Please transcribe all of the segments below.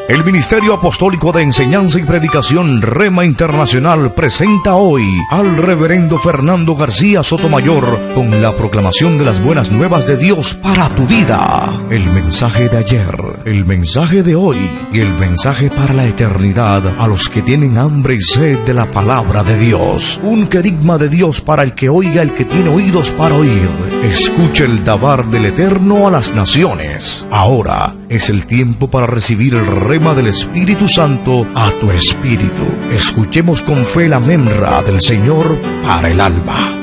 El Ministerio Apostólico de Enseñanza y Predicación Rema Internacional presenta hoy al Reverendo Fernando García Sotomayor con la proclamación de las buenas nuevas de Dios para tu vida. El mensaje de ayer, el mensaje de hoy y el mensaje para la eternidad a los que tienen hambre y sed de la palabra de Dios. Un querigma de Dios para el que oiga, el que tiene oídos para oír. Escuche el dabar del Eterno a las naciones. Ahora es el tiempo para recibir el rema del Espíritu Santo a tu espíritu. Escuchemos con fe la memra del Señor para el alma.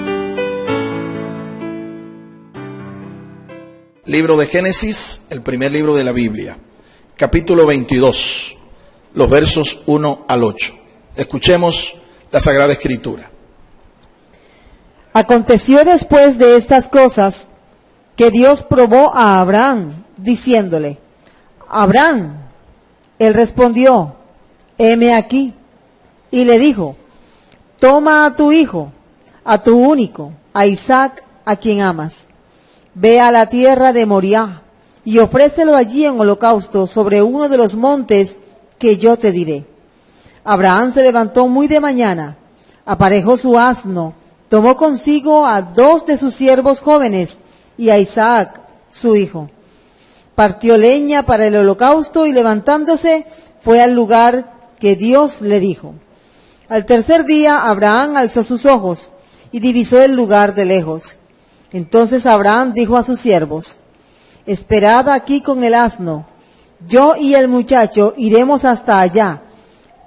Libro de Génesis, el primer libro de la Biblia, capítulo 22, los versos 1 al 8. Escuchemos la Sagrada Escritura. Aconteció después de estas cosas que Dios probó a Abraham, diciéndole: Abraham. Él respondió: heme aquí. Y le dijo: toma a tu hijo, a tu único, a Isaac, a quien amas. Ve a la tierra de Moriah y ofrécelo allí en holocausto sobre uno de los montes que yo te diré. Abraham se levantó muy de mañana, aparejó su asno, tomó consigo a 2 de sus siervos jóvenes y a Isaac, su hijo. Partió leña para el holocausto y levantándose fue al lugar que Dios le dijo. Al tercer día Abraham alzó sus ojos y divisó el lugar de lejos. Entonces Abraham dijo a sus siervos: esperad aquí con el asno, yo y el muchacho iremos hasta allá,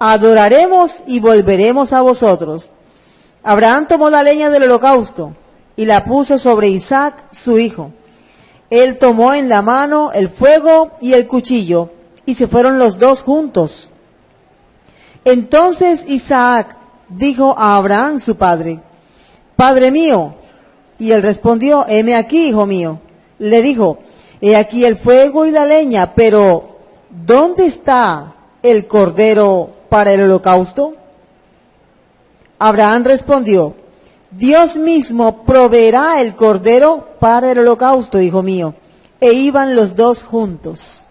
adoraremos y volveremos a vosotros. Abraham tomó la leña del holocausto y la puso sobre Isaac, su hijo. Él tomó en la mano el fuego y el cuchillo, y se fueron los dos juntos. Entonces Isaac dijo a Abraham su padre: Padre mío. Y él respondió: heme aquí, hijo mío. Le dijo: he aquí el fuego y la leña, pero ¿dónde está el cordero para el holocausto? Abraham respondió: Dios mismo proveerá el cordero para el holocausto, hijo mío. E iban los dos juntos.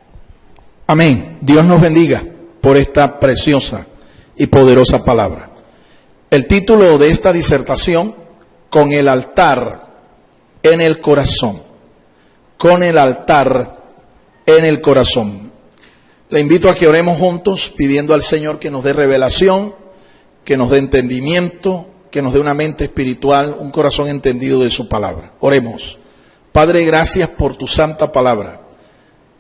Amén. Dios nos bendiga por esta preciosa y poderosa palabra. El título de esta disertación: con el altar en el corazón. Con el altar en el corazón. Le invito a que oremos juntos pidiendo al Señor que nos dé revelación, que nos dé entendimiento, que nos dé una mente espiritual, un corazón entendido de su palabra. Oremos. Padre, gracias por tu santa palabra.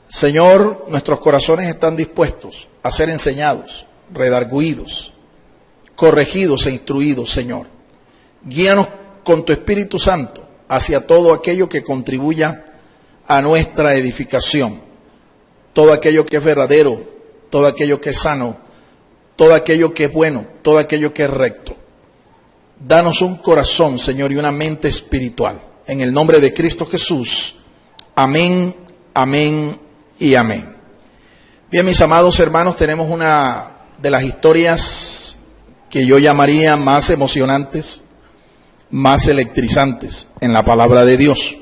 Señor, nuestros corazones están dispuestos a ser enseñados, redarguidos, corregidos e instruidos, Señor. Guíanos con tu Espíritu Santo hacia todo aquello que contribuya a nuestra edificación, todo aquello que es verdadero, todo aquello que es sano, todo aquello que es bueno, todo aquello que es recto. Danos un corazón, Señor, y una mente espiritual. En el nombre de Cristo Jesús. Amén, amén y amén. Bien, mis amados hermanos, tenemos una de las historias que yo llamaría más emocionantes, más electrizantes en la palabra de Dios.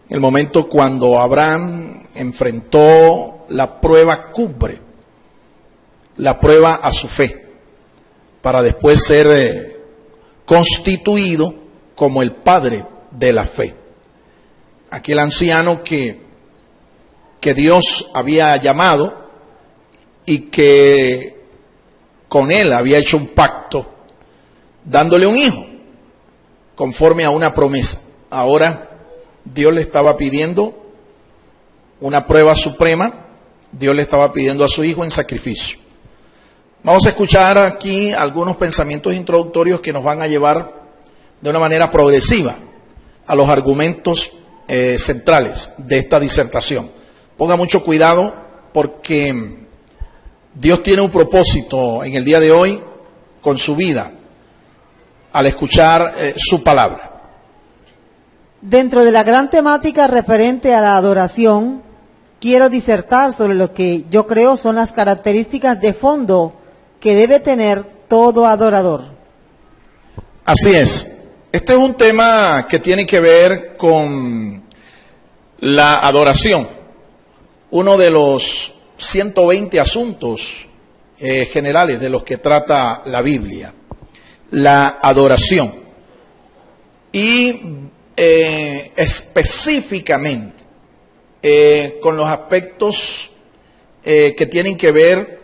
El momento cuando Abraham enfrentó la prueba cumbre, la prueba a su fe, para después ser constituido como el padre de la fe. Aquel anciano que Dios había llamado y que con él había hecho un pacto, dándole un hijo, conforme a una promesa. Ahora Dios le estaba pidiendo una prueba suprema, Dios le estaba pidiendo a su hijo en sacrificio. Vamos a escuchar aquí algunos pensamientos introductorios que nos van a llevar de una manera progresiva a los argumentos centrales de esta disertación. Ponga mucho cuidado porque Dios tiene un propósito en el día de hoy con su vida al escuchar su palabra. Dentro de la gran temática referente a la adoración, quiero disertar sobre lo que yo creo son las características de fondo que debe tener todo adorador. Así es. Este es un tema que tiene que ver con la adoración. Uno de los 120 asuntos generales de los que trata la Biblia. La adoración. Y específicamente con los aspectos que tienen que ver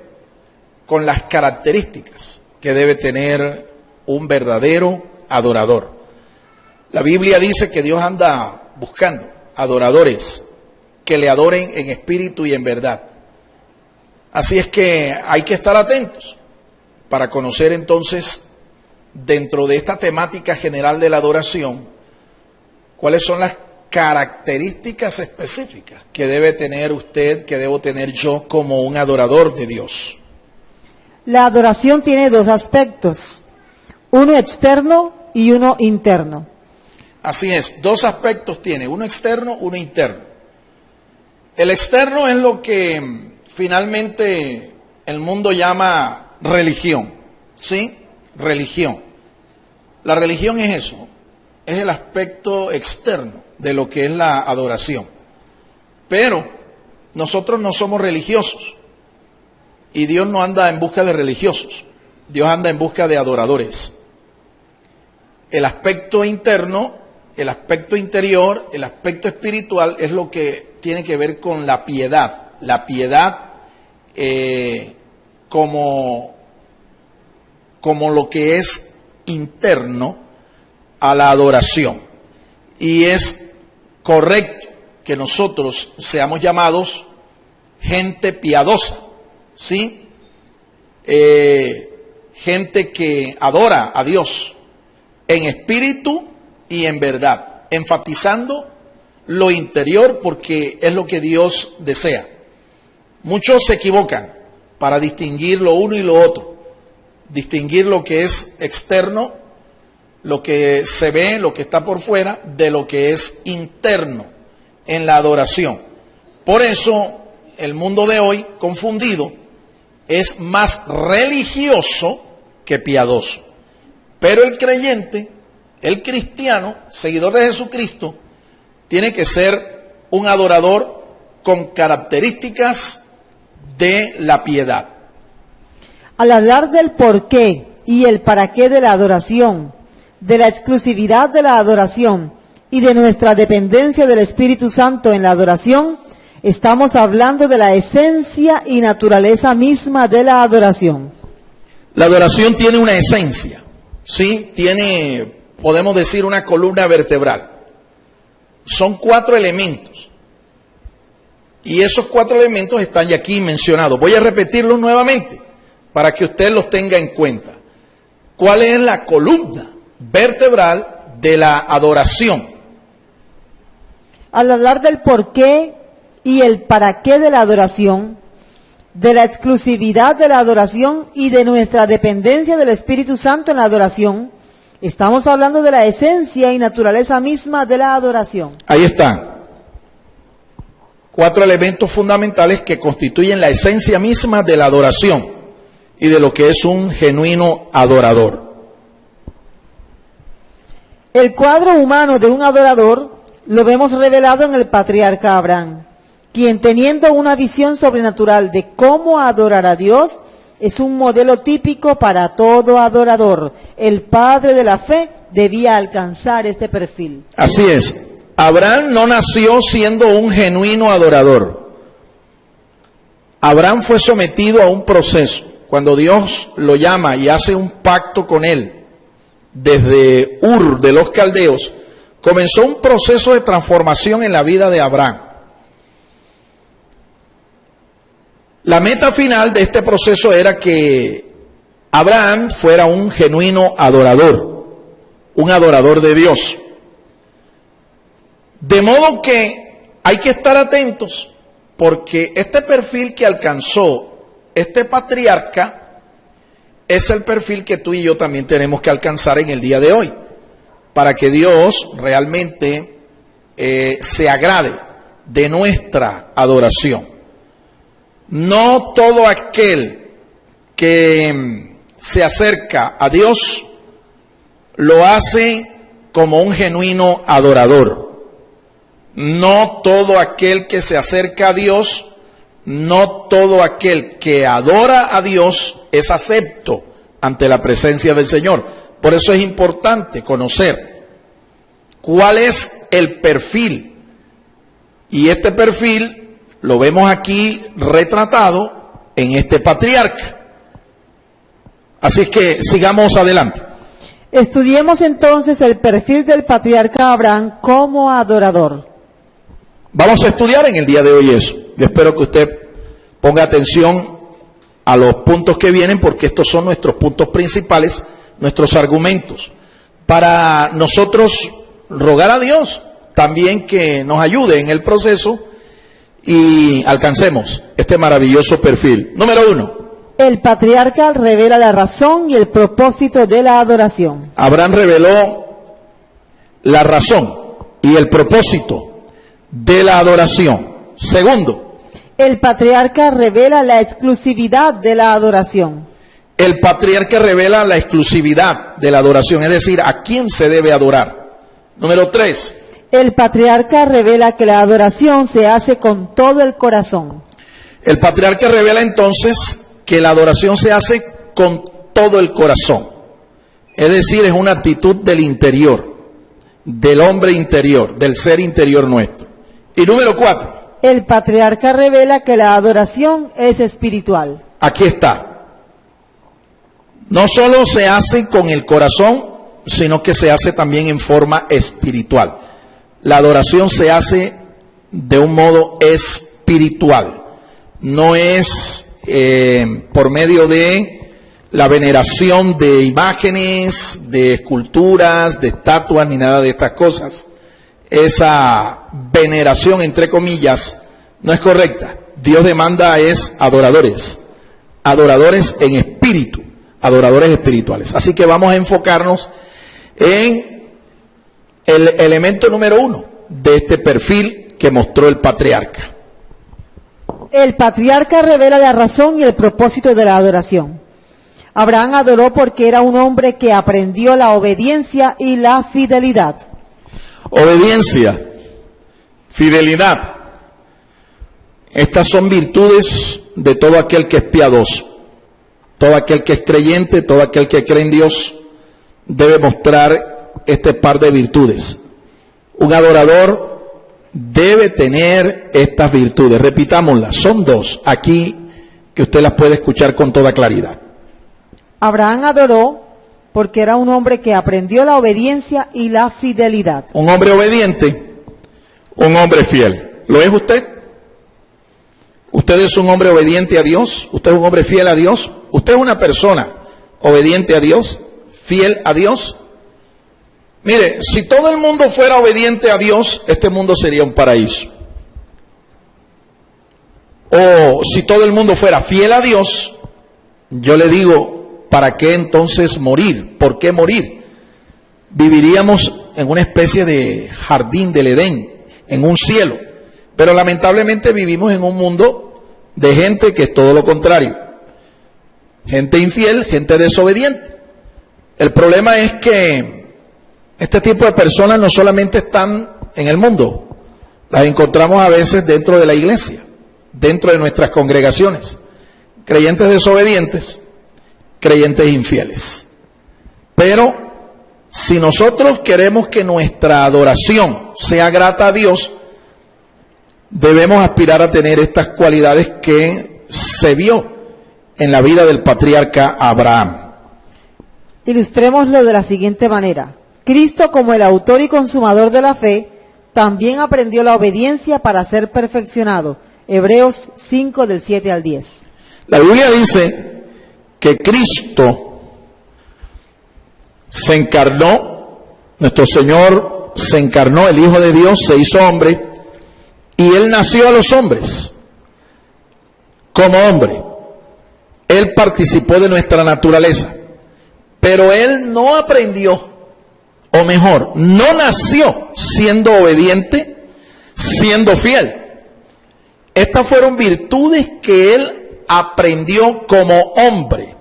con las características que debe tener un verdadero adorador. La Biblia dice que Dios anda buscando adoradores que le adoren en espíritu y en verdad. Así es que hay que estar atentos para conocer entonces, dentro de esta temática general de la adoración, cuáles son las características específicas que debe tener usted, que debo tener yo como un adorador de Dios. La adoración tiene dos aspectos, uno externo y uno interno. Así es, dos aspectos tiene, uno externo, uno interno. El externo es lo que finalmente el mundo llama religión, ¿sí? Religión. La religión es eso, es el aspecto externo de lo que es la adoración. Pero nosotros no somos religiosos y Dios no anda en busca de religiosos, Dios anda en busca de adoradores. El aspecto interno, el aspecto interior, el aspecto espiritual es lo que tiene que ver con la piedad. La piedad como lo que es interno a la adoración. Y es correcto que nosotros seamos llamados gente piadosa, ¿sí? Gente que adora a Dios en espíritu y en verdad, enfatizando lo interior porque es lo que Dios desea. Muchos se equivocan para distinguir lo uno y lo otro, distinguir lo que es externo, lo que se ve, lo que está por fuera, de lo que es interno en la adoración. Por eso el mundo de hoy, confundido, es más religioso que piadoso. Pero el creyente, el cristiano, seguidor de Jesucristo, tiene que ser un adorador con características de la piedad. Al hablar del porqué y el para qué de la adoración, de la exclusividad de la adoración y de nuestra dependencia del Espíritu Santo en la adoración, estamos hablando de la esencia y naturaleza misma de la adoración. La adoración tiene una esencia, ¿sí? Tiene, podemos decir, una columna vertebral. Son 4 elementos. Y esos 4 elementos están ya aquí mencionados. Voy a repetirlos nuevamente para que usted los tenga en cuenta. ¿Cuál es la columna vertebral de la adoración? Al hablar del porqué y el para qué de la adoración, de la exclusividad de la adoración y de nuestra dependencia del Espíritu Santo en la adoración, estamos hablando de la esencia y naturaleza misma de la adoración. Ahí están 4 elementos fundamentales que constituyen la esencia misma de la adoración y de lo que es un genuino adorador. El cuadro humano de un adorador lo vemos revelado en el patriarca Abraham, quien, teniendo una visión sobrenatural de cómo adorar a Dios, es un modelo típico para todo adorador. El padre de la fe debía alcanzar este perfil. Así es. Abraham no nació siendo un genuino adorador. Abraham fue sometido a un proceso. Cuando Dios lo llama y hace un pacto con él desde Ur de los Caldeos, comenzó un proceso de transformación en la vida de Abraham. La meta final de este proceso era que Abraham fuera un genuino adorador, un adorador de Dios. De modo que hay que estar atentos, porque este perfil que alcanzó este patriarca es el perfil que tú y yo también tenemos que alcanzar en el día de hoy, para que Dios realmente se agrade de nuestra adoración. No todo aquel que se acerca a Dios lo hace como un genuino adorador. No todo aquel que se acerca a Dios no todo aquel que adora a Dios es acepto ante la presencia del Señor. Por eso es importante conocer cuál es el perfil. Y este perfil lo vemos aquí retratado en este patriarca. Así es que sigamos adelante. Estudiemos entonces el perfil del patriarca Abraham como adorador. Vamos a estudiar en el día de hoy eso. Yo espero que usted ponga atención a los puntos que vienen, porque estos son nuestros puntos principales, nuestros argumentos, para nosotros rogar a Dios también que nos ayude en el proceso y alcancemos este maravilloso perfil. Número 1. El patriarca revela la razón y el propósito de la adoración. Abraham reveló la razón y el propósito de la adoración. Segundo, El patriarca revela la exclusividad de la adoración. el patriarca revela la exclusividad de la adoración, es decir, a quién se debe adorar. Número 3, El patriarca revela que la adoración se hace con todo el corazón. el patriarca revela entonces que la adoración se hace con todo el corazón. Es decir, es una actitud del interior, del hombre interior, del ser interior nuestro. Y número 4, El patriarca revela que la adoración es espiritual. aquí está. No solo se hace con el corazón, sino que se hace también en forma espiritual. La adoración se hace de un modo espiritual. No es por medio de la veneración de imágenes, de esculturas, de estatuas, ni nada de estas cosas. Esa veneración, entre comillas, no es correcta. Dios demanda es adoradores, adoradores en espíritu, adoradores espirituales. Así que vamos a enfocarnos en el elemento número 1 de este perfil que mostró el patriarca. El patriarca revela la razón y el propósito de la adoración. Abraham adoró porque era un hombre que aprendió la obediencia y la fidelidad. Obediencia, fidelidad. Estas son virtudes de todo aquel que es piadoso. Todo aquel que es creyente, todo aquel que cree en Dios, debe mostrar este par de virtudes. Un adorador debe tener estas virtudes. Repitámoslas, son 2 aquí que usted las puede escuchar con toda claridad. Abraham adoró porque era un hombre que aprendió la obediencia y la fidelidad. Un hombre obediente, un hombre fiel. ¿Lo es usted? ¿Usted es un hombre obediente a Dios? ¿Usted es un hombre fiel a Dios? ¿Usted es una persona obediente a Dios, fiel a Dios? Mire, si todo el mundo fuera obediente a Dios, este mundo sería un paraíso. O si todo el mundo fuera fiel a Dios, yo le digo, ¿para qué entonces morir? ¿Por qué morir? Viviríamos en una especie de jardín del Edén, en un cielo. Pero lamentablemente vivimos en un mundo de gente que es todo lo contrario. Gente infiel, gente desobediente. El problema es que este tipo de personas no solamente están en el mundo, las encontramos a veces dentro de la iglesia, dentro de nuestras congregaciones. Creyentes desobedientes, creyentes infieles. Pero si nosotros queremos que nuestra adoración sea grata a Dios, debemos aspirar a tener estas cualidades que se vio en la vida del patriarca Abraham. Ilustrémoslo de la siguiente manera. Cristo, como el autor y consumador de la fe, también aprendió la obediencia para ser perfeccionado. Hebreos 5 del 7 al 10. La Biblia dice que Cristo se encarnó, nuestro Señor se encarnó, el Hijo de Dios se hizo hombre, y Él nació a los hombres como hombre. Él participó de nuestra naturaleza, pero Él no aprendió, o mejor, no nació siendo obediente, siendo fiel. Estas fueron virtudes que Él aprendió como hombre,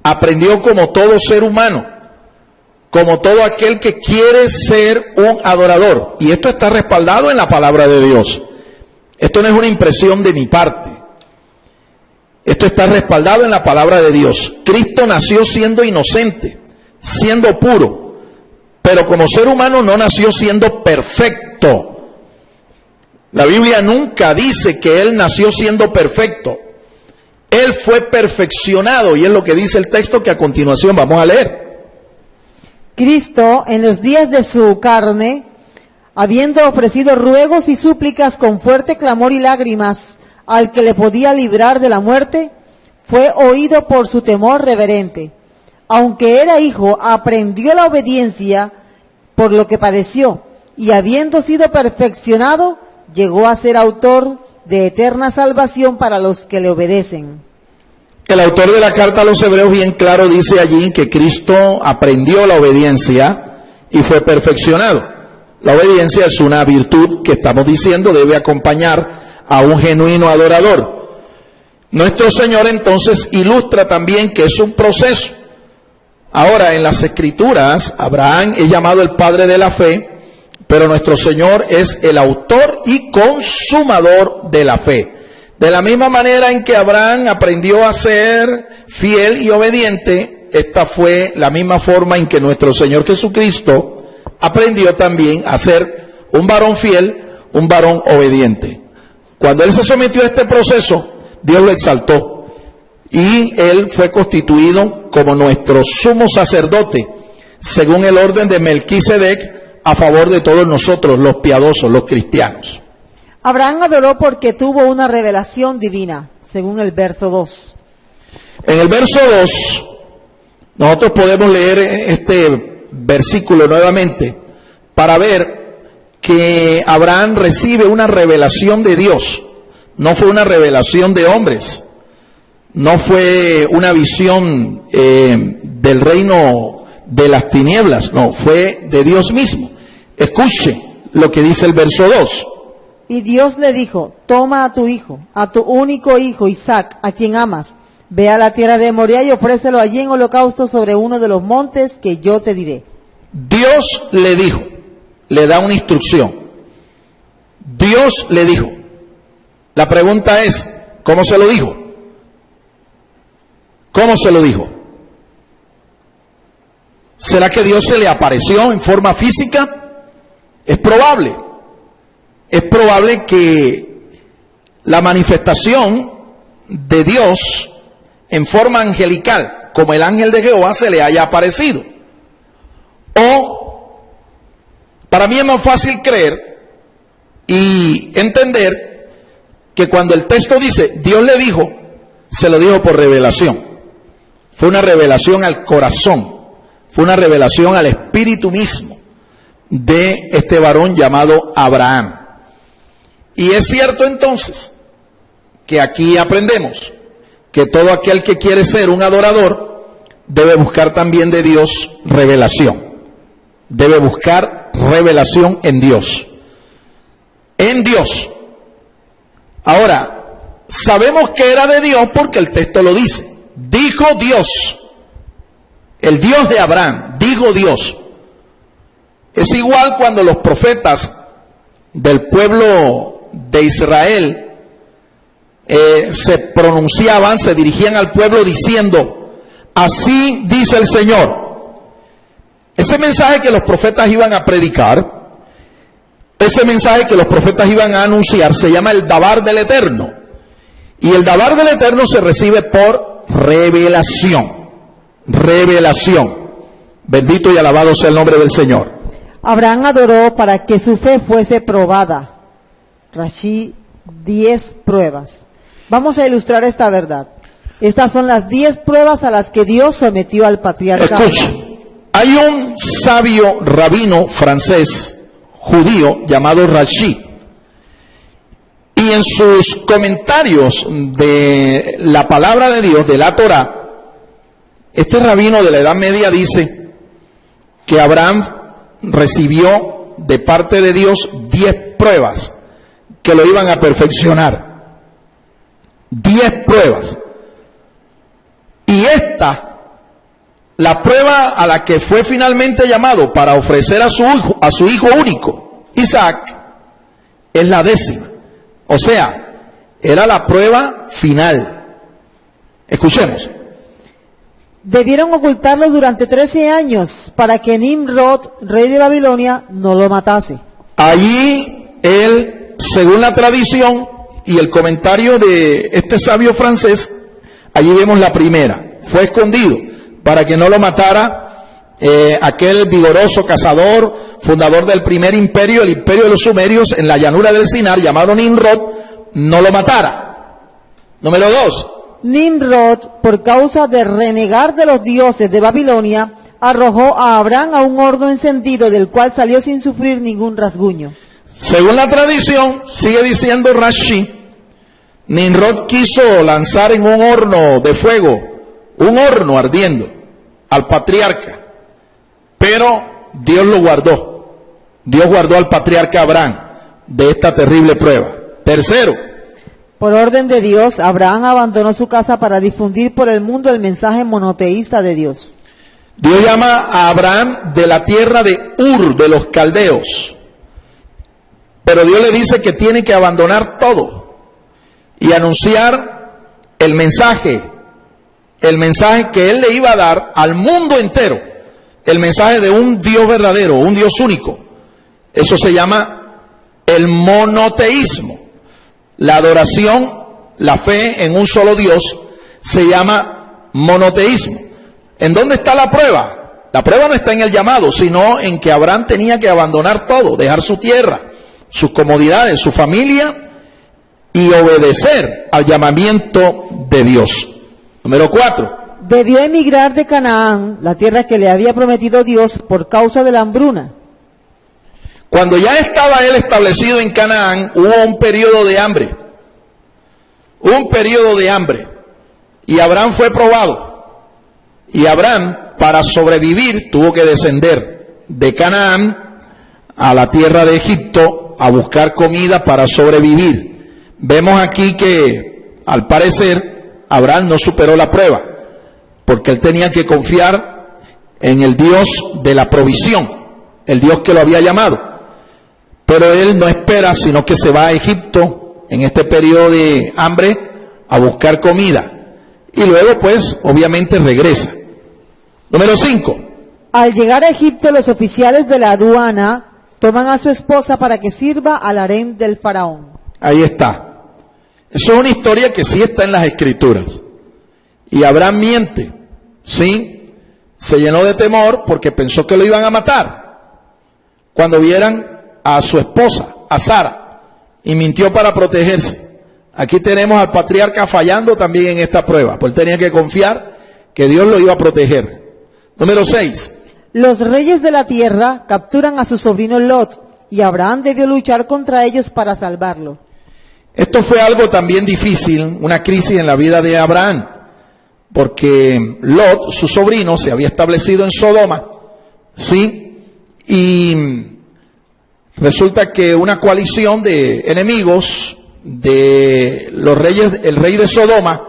aprendió como todo ser humano, como todo aquel que quiere ser un adorador. Y esto está respaldado en la palabra de Dios. Esto no es una impresión de mi parte. Esto está respaldado en la palabra de Dios. Cristo nació siendo inocente, siendo puro, pero como ser humano no nació siendo perfecto. La Biblia nunca dice que Él nació siendo perfecto. Él fue perfeccionado, y es lo que dice el texto que a continuación vamos a leer. Cristo, en los días de su carne, habiendo ofrecido ruegos y súplicas con fuerte clamor y lágrimas al que le podía librar de la muerte, fue oído por su temor reverente. Aunque era hijo, aprendió la obediencia por lo que padeció, y habiendo sido perfeccionado, llegó a ser autor de eterna salvación para los que le obedecen. El autor de la carta a los Hebreos bien claro dice allí que Cristo aprendió la obediencia y fue perfeccionado. La obediencia es una virtud que estamos diciendo debe acompañar a un genuino adorador. Nuestro Señor entonces ilustra también que es un proceso. Ahora, en las Escrituras, Abraham es llamado el padre de la fe, pero nuestro Señor es el autor y consumador de la fe. De la misma manera en que Abraham aprendió a ser fiel y obediente, esta fue la misma forma en que nuestro Señor Jesucristo aprendió también a ser un varón fiel, un varón obediente. Cuando Él se sometió a este proceso, Dios lo exaltó y Él fue constituido como nuestro sumo sacerdote, según el orden de Melquisedec, a favor de todos nosotros, los piadosos, los cristianos. Abraham adoró porque tuvo una revelación divina, según el verso 2. En el verso 2, nosotros podemos leer este versículo nuevamente para ver que Abraham recibe una revelación de Dios. No fue una revelación de hombres, no fue una visión del reino de las tinieblas, no, fue de Dios mismo. Escuche lo que dice el verso 2. Y Dios le dijo, toma a tu hijo, a tu único hijo Isaac, a quien amas, ve a la tierra de Moriah y ofrécelo allí en holocausto sobre uno de los montes que yo te diré. Dios le dijo, le da una instrucción. Dios le dijo. La pregunta es, ¿cómo se lo dijo? ¿Cómo se lo dijo? ¿Será que Dios se le apareció en forma física? Es probable. Es probable que la manifestación de Dios en forma angelical, como el ángel de Jehová, se le haya aparecido. O, para mí es más fácil creer y entender que cuando el texto dice, Dios le dijo, se lo dijo por revelación. Fue una revelación al corazón, fue una revelación al espíritu mismo de este varón llamado Abraham. Y es cierto entonces que aquí aprendemos que todo aquel que quiere ser un adorador debe buscar también de Dios revelación. Debe buscar revelación en Dios. En Dios. Ahora, sabemos que era de Dios porque el texto lo dice. Dijo Dios, el Dios de Abraham, dijo Dios. Es igual cuando los profetas del pueblo de Israel se pronunciaban, se dirigían al pueblo diciendo, así dice el Señor. Ese mensaje que los profetas iban a predicar, ese mensaje que los profetas iban a anunciar, se llama el Dabar del Eterno. Y el Dabar del Eterno se recibe por revelación. Revelación. Bendito y alabado sea el nombre del Señor. Abraham adoró para que su fe fuese probada. Rashi, 10 pruebas. Vamos a ilustrar esta verdad. Estas son las 10 pruebas a las que Dios sometió al patriarca. Escucha, hay un sabio rabino francés, judío, llamado Rashi. Y en sus comentarios de la palabra de Dios, de la Torá, este rabino de la Edad Media dice que Abraham recibió de parte de Dios 10 pruebas que lo iban a perfeccionar. 10 pruebas. Y esta, la prueba a la que fue finalmente llamado para ofrecer a su hijo único, Isaac, es la 10ª. O sea, era la prueba final. Escuchemos. Debieron ocultarlo durante 13 años para que Nimrod, rey de Babilonia, no lo matase. Allí él, según la tradición y el comentario de este sabio francés, allí vemos la primera. Fue escondido para que no lo matara aquel vigoroso cazador, fundador del primer imperio, el imperio de los sumerios, en la llanura del Sinar, llamado Nimrod, no lo matara. Número 2. Nimrod, por causa de renegar de los dioses de Babilonia, arrojó a Abraham a un horno encendido del cual salió sin sufrir ningún rasguño. Según la tradición, sigue diciendo Rashi, Nimrod quiso lanzar en un horno de fuego, un horno ardiendo, al patriarca, pero Dios lo guardó. Dios guardó al patriarca Abraham de esta terrible prueba. Tercero, por orden de Dios, Abraham abandonó su casa para difundir por el mundo el mensaje monoteísta de Dios. Dios llama a Abraham de la tierra de Ur, de los caldeos. Pero Dios le dice que tiene que abandonar todo y anunciar el mensaje que él le iba a dar al mundo entero, el mensaje de un Dios verdadero, un Dios único. Eso se llama el monoteísmo. La adoración, la fe en un solo Dios, se llama monoteísmo. ¿En dónde está la prueba? La prueba no está en el llamado, sino en que Abraham tenía que abandonar todo, dejar su tierra, sus comodidades, su familia, y obedecer al llamamiento de Dios. Número 4. Debió emigrar de Canaán, la tierra que le había prometido Dios, por causa de la hambruna. Cuando ya estaba él establecido en Canaán, hubo un periodo de hambre. Un periodo de hambre. Y Abraham fue probado. Y Abraham, para sobrevivir, tuvo que descender de Canaán a la tierra de Egipto a buscar comida para sobrevivir. Vemos aquí que, al parecer, Abraham no superó la prueba, porque él tenía que confiar en el Dios de la provisión, el Dios que lo había llamado. Pero él no espera, sino que se va a Egipto en este periodo de hambre a buscar comida. Y luego, pues, obviamente regresa. Número 5. Al llegar a Egipto, los oficiales de la aduana toman a su esposa para que sirva al harén del faraón. Ahí está. Eso es una historia que sí está en las Escrituras. Y Abraham miente, ¿sí? Se llenó de temor porque pensó que lo iban a matar. Cuando vieran a su esposa, a Sara, y mintió para protegerse. Aquí tenemos al patriarca fallando también en esta prueba, pues él tenía que confiar que Dios lo iba a proteger. Número 6. Los reyes de la tierra capturan a su sobrino Lot, y Abraham debió luchar contra ellos para salvarlo. Esto fue algo también difícil, una crisis en la vida de Abraham, porque Lot, su sobrino, se había establecido en Sodoma, ¿sí? Y resulta que una coalición de enemigos de los reyes, el rey de Sodoma,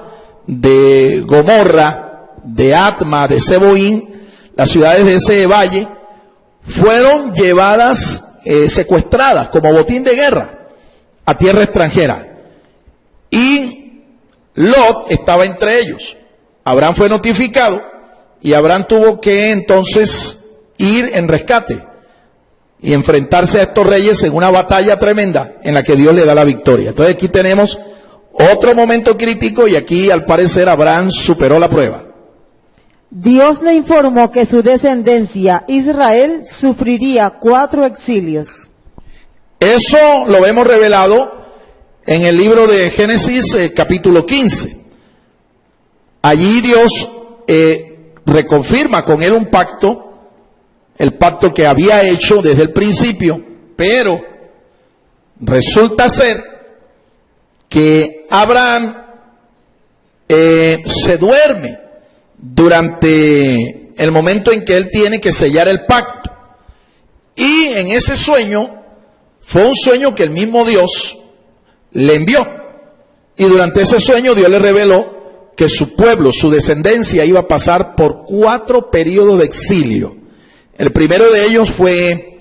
de Gomorra, de Atma, de Seboín, las ciudades de ese valle, fueron llevadas, secuestradas como botín de guerra a tierra extranjera. Y Lot estaba entre ellos. Abraham fue notificado y Abraham tuvo que entonces ir en rescate y enfrentarse a estos reyes en una batalla tremenda en la que Dios le da la victoria. Entonces aquí tenemos otro momento crítico y aquí al parecer Abraham superó la prueba. Dios le informó que su descendencia, Israel, sufriría 4 exilios. Eso lo vemos revelado en el libro de Génesis, capítulo 15. Allí Dios reconfirma con él un pacto, el pacto que había hecho desde el principio, pero resulta ser que Abraham se duerme durante el momento en que él tiene que sellar el pacto. Y en ese sueño, fue un sueño que el mismo Dios le envió. Y durante ese sueño Dios le reveló que su pueblo, su descendencia, iba a pasar por 4 periodos de exilio. El primero de ellos fue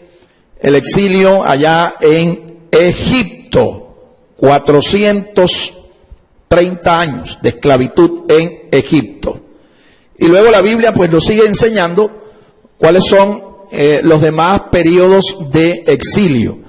el exilio allá en Egipto, 430 años de esclavitud en Egipto. Y luego la Biblia pues nos sigue enseñando cuáles son los demás periodos de exilio.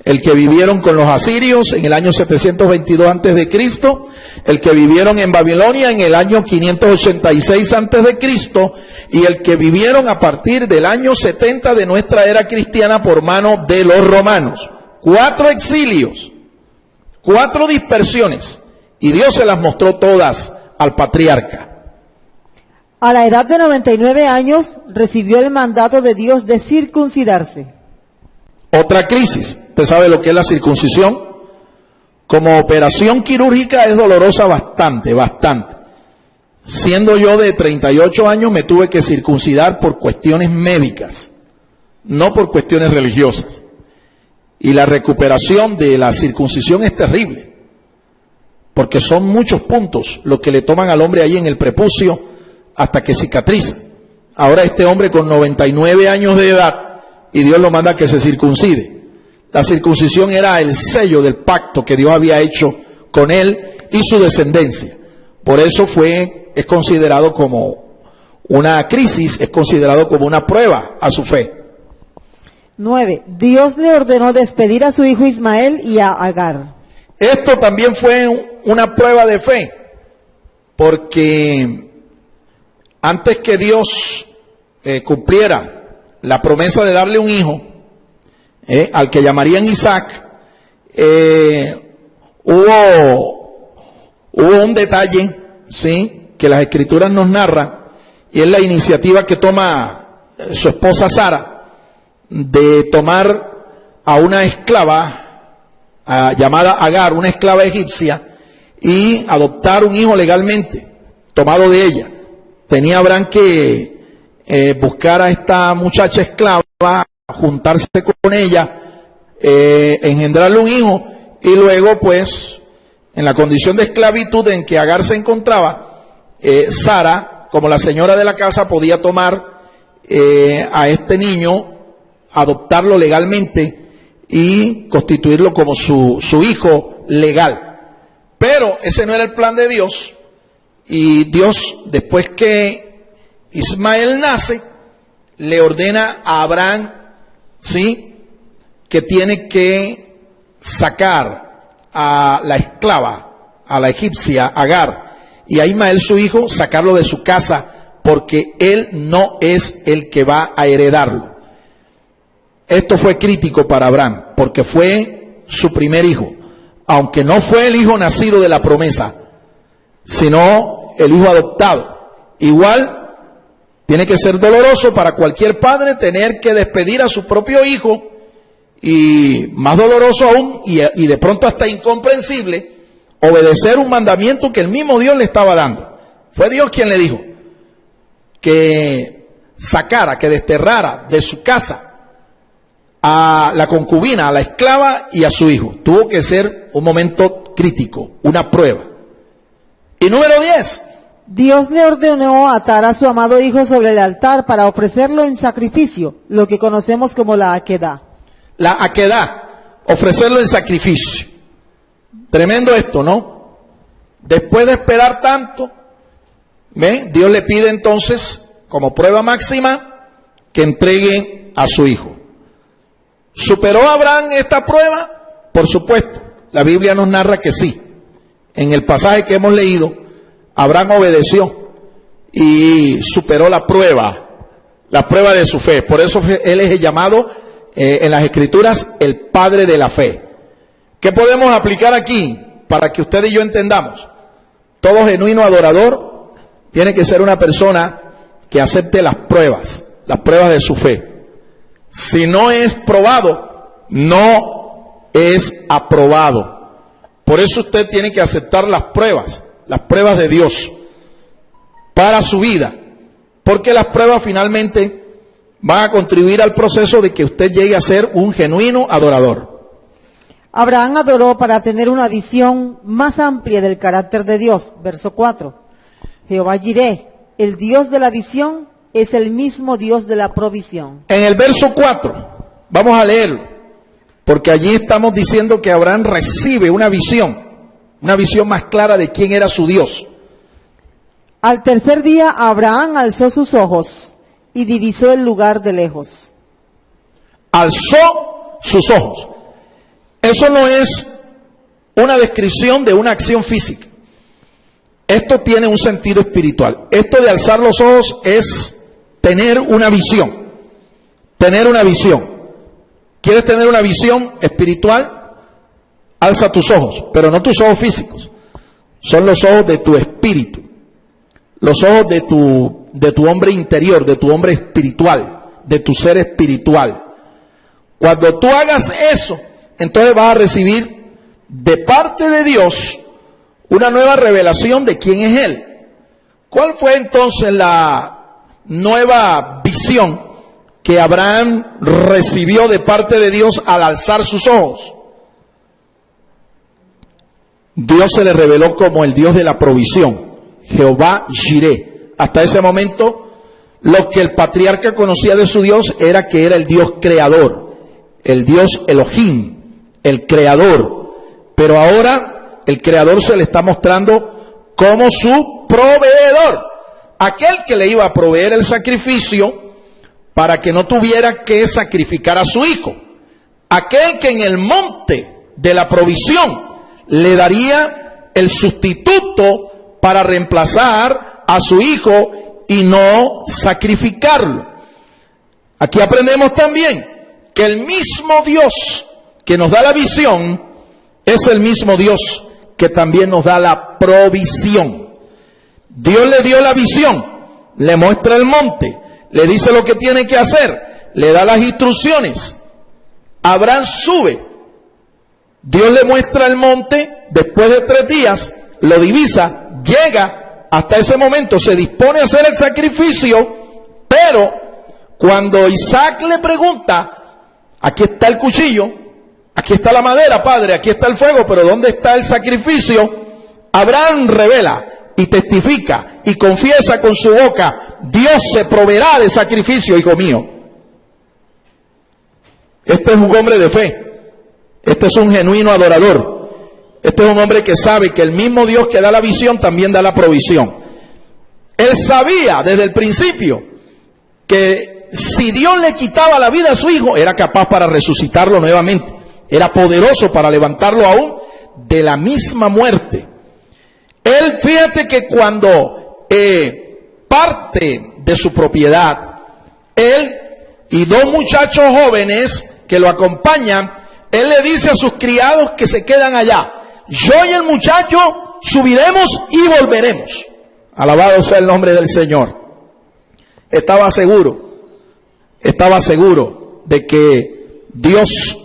El que vivieron con los asirios en el año 722 antes de Cristo, el que vivieron en Babilonia en el año 586 antes de Cristo, y el que vivieron a partir del año 70 de nuestra era cristiana por mano de los romanos. 4 exilios, 4 dispersiones, y Dios se las mostró todas al patriarca. A la edad de 99 años recibió el mandato de Dios de circuncidarse. Otra crisis. Usted sabe lo que es la circuncisión. Como operación quirúrgica es dolorosa bastante. Siendo yo de 38 años me tuve que circuncidar por cuestiones médicas, no por cuestiones religiosas. Y la recuperación de la circuncisión es terrible, porque son muchos puntos los que le toman al hombre ahí en el prepucio hasta que cicatriza. Ahora este hombre con 99 años de edad y Dios lo manda a que se circuncide. La circuncisión era el sello del pacto que Dios había hecho con él y su descendencia. Por eso es considerado como una crisis, es considerado como una prueba a su fe. 9. Dios le ordenó despedir a su hijo Ismael y a Agar. Esto también fue una prueba de fe, porque antes que Dios cumpliera la promesa de darle un hijo, al que llamarían Isaac, hubo un detalle, ¿sí?, que las escrituras nos narran, y es la iniciativa que toma su esposa Sara de tomar a una esclava llamada Agar, una esclava egipcia, y adoptar un hijo legalmente tomado de ella. Tenía Abraham que buscar a esta muchacha esclava, juntarse con ella, engendrarle un hijo, y luego pues en la condición de esclavitud en que Agar se encontraba, Sara, como la señora de la casa, podía tomar a este niño, adoptarlo legalmente y constituirlo como su hijo legal. Pero ese no era el plan de Dios, y Dios, después que Ismael nace, le ordena a Abraham, ¿sí?, que tiene que sacar a la esclava, a la egipcia Agar, y a Ismael su hijo, sacarlo de su casa, porque él no es el que va a heredarlo. Esto fue crítico para Abraham, porque fue su primer hijo, aunque no fue el hijo nacido de la promesa, sino el hijo adoptado. Igual tiene que ser doloroso para cualquier padre tener que despedir a su propio hijo, y más doloroso aún, y de pronto hasta incomprensible, obedecer un mandamiento que el mismo Dios le estaba dando. Fue Dios quien le dijo que sacara, que desterrara de su casa a la concubina, a la esclava y a su hijo. Tuvo que ser un momento crítico, una prueba. Y número 10. Dios le ordenó atar a su amado hijo sobre el altar para ofrecerlo en sacrificio, lo que conocemos como la aquedá. La aquedá, ofrecerlo en sacrificio. Tremendo esto, ¿no? Después de esperar tanto, Dios le pide entonces, como prueba máxima, que entregue a su hijo. ¿Superó Abraham esta prueba? Por supuesto, la Biblia nos narra que sí. En el pasaje que hemos leído, Abraham obedeció y superó la prueba de su fe. Por eso él es llamado en las Escrituras el padre de la fe. ¿Qué podemos aplicar aquí para que usted y yo entendamos? Todo genuino adorador tiene que ser una persona que acepte las pruebas de su fe. Si no es probado, no es aprobado. Por eso usted tiene que aceptar las pruebas de Dios para su vida, porque las pruebas finalmente van a contribuir al proceso de que usted llegue a ser un genuino adorador. Abraham adoró para tener una visión más amplia del carácter de Dios. Verso 4. Jehová Jireh, el Dios de la visión, es el mismo Dios de la provisión. En el verso 4, vamos a leerlo, porque allí estamos diciendo que Abraham recibe una visión más clara de quién era su Dios. Al tercer día Abraham alzó sus ojos y divisó el lugar de lejos. Alzó sus ojos. Eso no es una descripción de una acción física. Esto tiene un sentido espiritual. Esto de alzar los ojos es tener una visión. Tener una visión. ¿Quieres tener una visión espiritual? Alza tus ojos, pero no tus ojos físicos. Son los ojos de tu espíritu. Los ojos de tu hombre interior, de tu hombre espiritual, de tu ser espiritual. Cuando tú hagas eso, entonces vas a recibir de parte de Dios una nueva revelación de quién es Él. ¿Cuál fue entonces la nueva visión que Abraham recibió de parte de Dios al alzar sus ojos? Dios se le reveló como el Dios de la provisión, Jehová Jireh. Hasta ese momento, lo que el patriarca conocía de su Dios era que era el Dios creador, el Dios Elohim, el creador. Pero ahora el creador se le está mostrando como su proveedor, aquel que le iba a proveer el sacrificio para que no tuviera que sacrificar a su hijo, aquel que en el monte de la provisión le daría el sustituto para reemplazar a su hijo y no sacrificarlo. Aquí aprendemos también que el mismo Dios que nos da la visión es el mismo Dios que también nos da la provisión. Dios le dio la visión, le muestra el monte, le dice lo que tiene que hacer, le da las instrucciones. Abraham sube, Dios le muestra el monte, después de 3 días lo divisa, llega hasta ese momento, se dispone a hacer el sacrificio, pero cuando Isaac le pregunta, aquí está el cuchillo, aquí está la madera, padre, aquí está el fuego, pero ¿dónde está el sacrificio? Abraham revela y testifica y confiesa con su boca, Dios se proveerá de sacrificio, hijo mío. Este es un hombre de fe. Este es un genuino adorador. Este es un hombre que sabe que el mismo Dios que da la visión también da la provisión. Él sabía desde el principio que si Dios le quitaba la vida a su hijo, era capaz para resucitarlo nuevamente. Era poderoso para levantarlo aún de la misma muerte. Él, fíjate que cuando parte de su propiedad, él y 2 muchachos jóvenes que lo acompañan, él le dice a sus criados que se quedan allá. Yo y el muchacho subiremos y volveremos. Alabado sea el nombre del Señor. Estaba seguro de que Dios,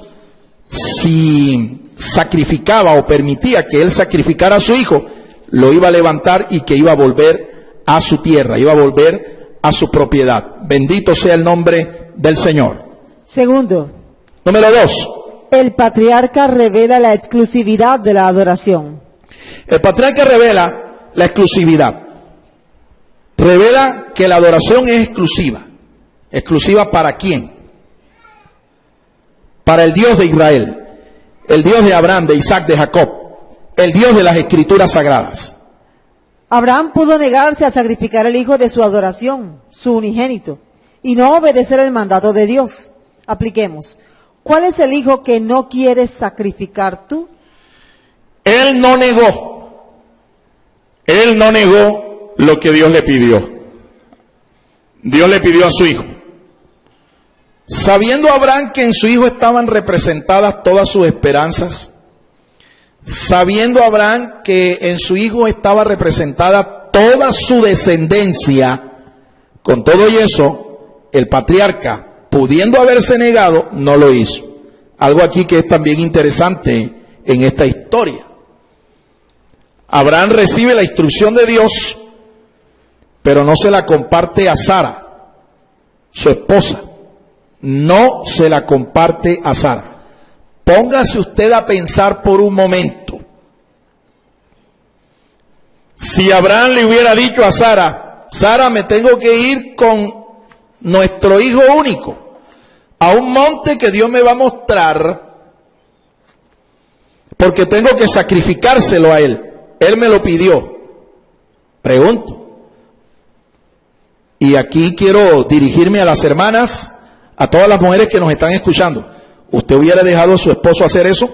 si sacrificaba o permitía que él sacrificara a su hijo, lo iba a levantar y que iba a volver a su tierra, iba a volver a su propiedad. Bendito sea el nombre del Señor. Segundo, número 2. El patriarca revela la exclusividad de la adoración. El patriarca revela la exclusividad. Revela que la adoración es exclusiva. ¿Exclusiva para quién? Para el Dios de Israel, el Dios de Abraham, de Isaac, de Jacob, el Dios de las Escrituras Sagradas. Abraham pudo negarse a sacrificar el hijo de su adoración, su unigénito, y no obedecer el mandato de Dios. Apliquemos. ¿Cuál es el hijo que no quieres sacrificar tú? Él no negó lo que Dios le pidió. Dios le pidió a su hijo. Sabiendo Abraham que en su hijo estaban representadas todas sus esperanzas, sabiendo Abraham que en su hijo estaba representada toda su descendencia, con todo y eso, el patriarca, pudiendo haberse negado, no lo hizo. Algo aquí que es también interesante en esta historia. Abraham recibe la instrucción de Dios, pero no se la comparte a Sara, su esposa. No se la comparte a Sara. Póngase usted a pensar por un momento. Si Abraham le hubiera dicho a Sara, Sara, me tengo que ir con nuestro hijo único a un monte que Dios me va a mostrar, porque tengo que sacrificárselo a él. Él me lo pidió. Pregunto, Y aquí quiero dirigirme a las hermanas, a todas las mujeres que nos están escuchando. ¿Usted hubiera dejado a su esposo hacer eso?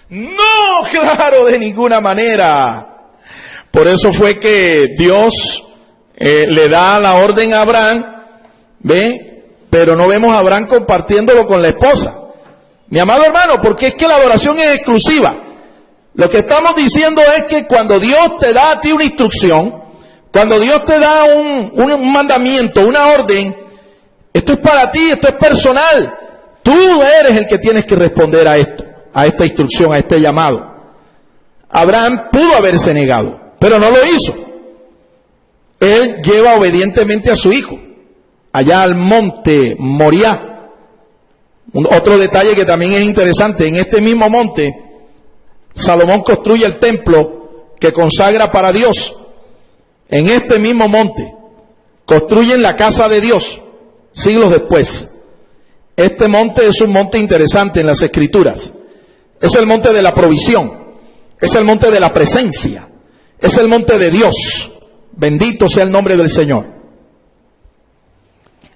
No, claro, de ninguna manera. Por eso fue que Dios le da la orden a Abraham, ¿ve? Pero no vemos a Abraham compartiéndolo con la esposa. Mi amado hermano, porque es que la adoración es exclusiva. Lo que estamos diciendo es que cuando Dios te da a ti una instrucción, cuando Dios te da un mandamiento, una orden, esto es para ti, esto es personal. Tú eres el que tienes que responder a esto, a esta instrucción, a este llamado. Abraham pudo haberse negado, pero no lo hizo. Él lleva obedientemente a su hijo allá al monte Moriah. Otro detalle que también es interesante, en este mismo monte, Salomón construye el templo que consagra para Dios. En este mismo monte construyen la casa de Dios siglos después. Este monte es un monte interesante en las Escrituras. Es el monte de la provisión, es el monte de la presencia, es el monte de Dios. Bendito sea el nombre del Señor.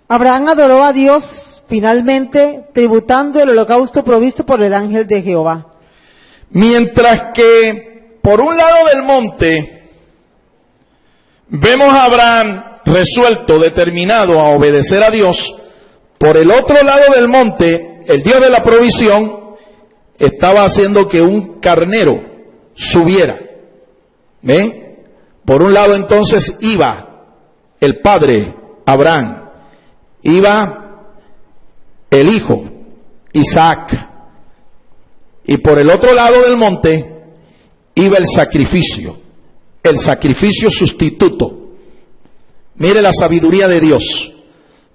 Abraham adoró a Dios finalmente, tributando el holocausto provisto por el ángel de Jehová. Mientras que por un lado del monte vemos a Abraham resuelto, determinado a obedecer a Dios, por el otro lado del monte, el Dios de la provisión estaba haciendo que un carnero subiera. ¿Ven? Por un lado entonces iba el padre Abraham, iba el hijo Isaac, y por el otro lado del monte iba el sacrificio sustituto. Mire la sabiduría de Dios.